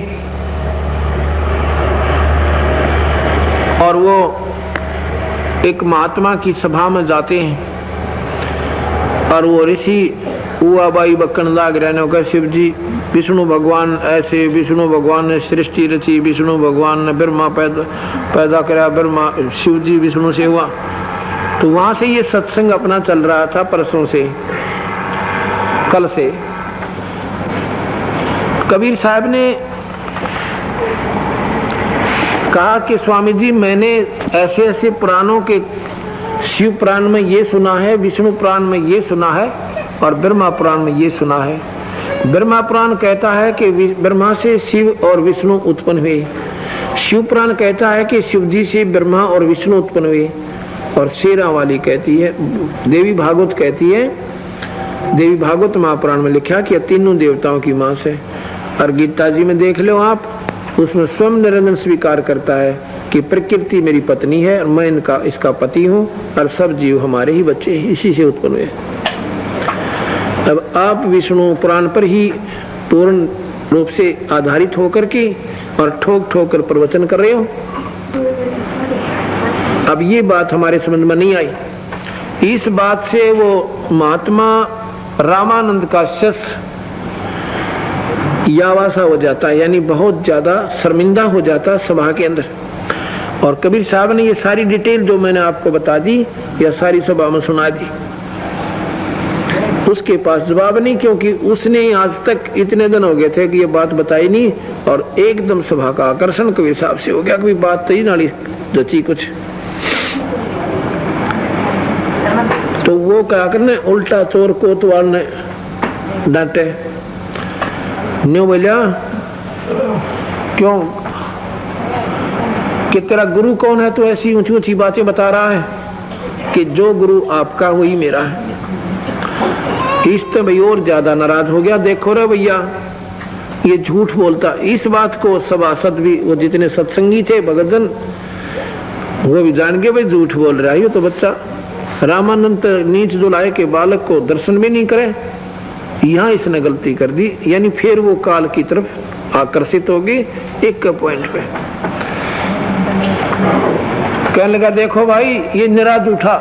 S2: और वो एक महात्मा की सभा में जाते हैं, और वो ऋषि हुआ बाई बक्कन लाग रहने होगा, शिव जी विष्णु भगवान ऐसे, विष्णु भगवान ने सृष्टि रची, विष्णु भगवान ने ब्रह्मा पैदा करा, ब्रह्मा शिव जी विष्णु से हुआ। तो वहां से ये सत्संग अपना चल रहा था परसों से, कल से। कबीर साहब ने कहा कि स्वामी जी मैंने ऐसे ऐसे पुराणों के, शिव पुराण में ये सुना है, विष्णु पुराण में ये सुना है, और ब्रह्मा पुराण में ये सुना है। ब्रह्मा पुराण कहता है कि ब्रह्मा से शिव और विष्णु उत्पन्न हुए, शिव पुराण कहता है कि शिव जी से ब्रह्मा और विष्णु उत्पन्न हुए, और शेरा वाली कहती है, देवी भागवत कहती है, देवी भागवत महापुराण में लिखा कि तीनों देवताओं की मां से। और गीता जी में देख लो आप, उसमें स्वयं निरंजन स्वीकार करता है कि प्रकृति मेरी पत्नी है और मैं इसका पति हूँ, और सब जीव हमारे ही बच्चे हैं, इसी से उत्पन्न हुए। अब आप विष्णु पुराण पर ही पूर्ण रूप से आधारित होकर के और ठोक ठोक कर प्रवचन कर रहे हो। अब ये बात हमारे समझ में नहीं आई। इस बात से वो महात्मा रामानंद का शिष्य यावासा हो जाता है, यानी बहुत ज्यादा शर्मिंदा हो जाता सभा के अंदर। और कबीर साहब ने ये सारी डिटेल जो मैंने आपको बता दी, या सारी सभा में सुना दी। उसके पास जवाब नहीं, क्योंकि उसने आज तक इतने दिन हो गए थे कि ये बात बताई नहीं, और एकदम सभा का आकर्षण कबीर साहब से हो गया कि बात तो ही नाली जची कुछ। तो वो क्या करने, उल्टा चोर कोतवाल ने डांटे, न्यू बोलिया क्यों कि तेरा गुरु कौन है, तो ऐसी ऊंची ऊंची बातें बता रहा है कि जो गुरु आपका वही मेरा है। इससे भाई और ज्यादा नाराज हो गया, देखो रे भैया ये झूठ बोलता। इस बात को सभासद भी, वो जितने सत्संगी थे भगतजन, वो भी जान गए भाई झूठ बोल रहा है ये तो बच्चा। रामानंद नीच जुलाए के बालक को दर्शन भी नहीं करे, यहाँ इसने गलती कर दी, यानी फिर वो काल की तरफ आकर्षित होगी एक पॉइंट पे। कहने लगा देखो भाई ये निरा झूठा,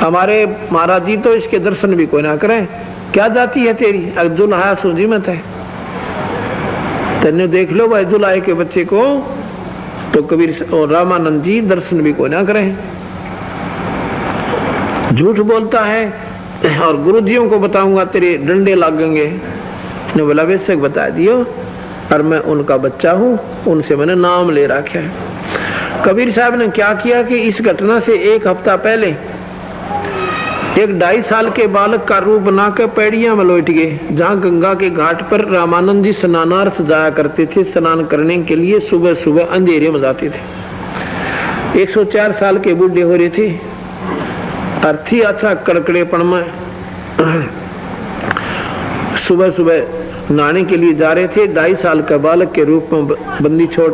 S2: हमारे महाराज जी तो इसके दर्शन भी कोई ना करें, क्या जाती है तेरी, जुल्हा सूजी मत है। तेने देख लो भाई जुलाई के बच्चे को, तो कबीर और रामानंद जी दर्शन भी कोई ना करें, झूठ बोलता है और गुरुजियों को बताऊंगा तेरे डंडे लागेंगे। ने बोला बेशक बता दियो, और मैं उनका बच्चा हूँ, उनसे मैंने नाम ले रखा है। कबीर साहब ने क्या किया कि इस घटना से एक हफ्ता पहले एक 2.5 साल के बालक का रूप बनाकर पैड़ियां में लौट गए, जहाँ गंगा के घाट पर रामानंद जी स्नानार्थ जाया करते थे। स्नान करने के लिए सुबह सुबह अंधेरे में जाते थे। 104 साल के बूढ़े हो रहे थे, अर्थी अच्छा कड़कड़ेपन में सुबह सुबह नहाने के लिए जा रहे थे। 2.5 साल का बालक के रूप में बंदी छोड़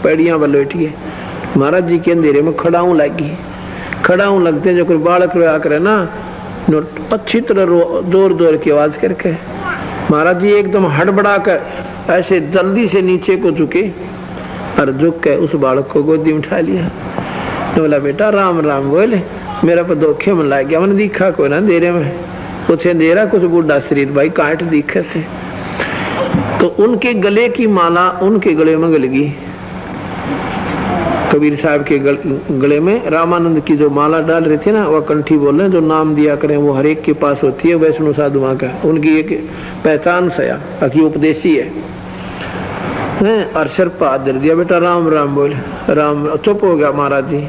S2: पैड़ियां में लौट गए। महाराज जी के अंधेरे में खड़ाऊ लगी, खड़ाऊ लगते जो कोई बालक रोया करे ना, अच्छी तरह जोर जोर की आवाज करके महाराज जी एकदम हड़बड़ा कर ऐसे जल्दी से नीचे को झुके और झुक के उस बालक को गोदी में उठा लिया। तो बोला बेटा राम राम बोले, मेरा पर धोखे में लग गया, मैंने दिखा कोई ना अंधेरे में, कुछ अंधेरा कुछ बूढ़ा शरीर भाई काट दिखे से। तो उनके गले की माला उनके गले में गल गई। कबीर साहब के गले में रामानंद की जो माला डाल रहे थे ना, वह कंठी बोल रहे, जो नाम दिया करें वो हर एक के पास होती है वैष्णो साधुआ का, उनकी एक पहचान सया बाकी उपदेशी है। अरशर पाद दिया बेटा राम राम बोले, राम चुप हो गया महाराज जी।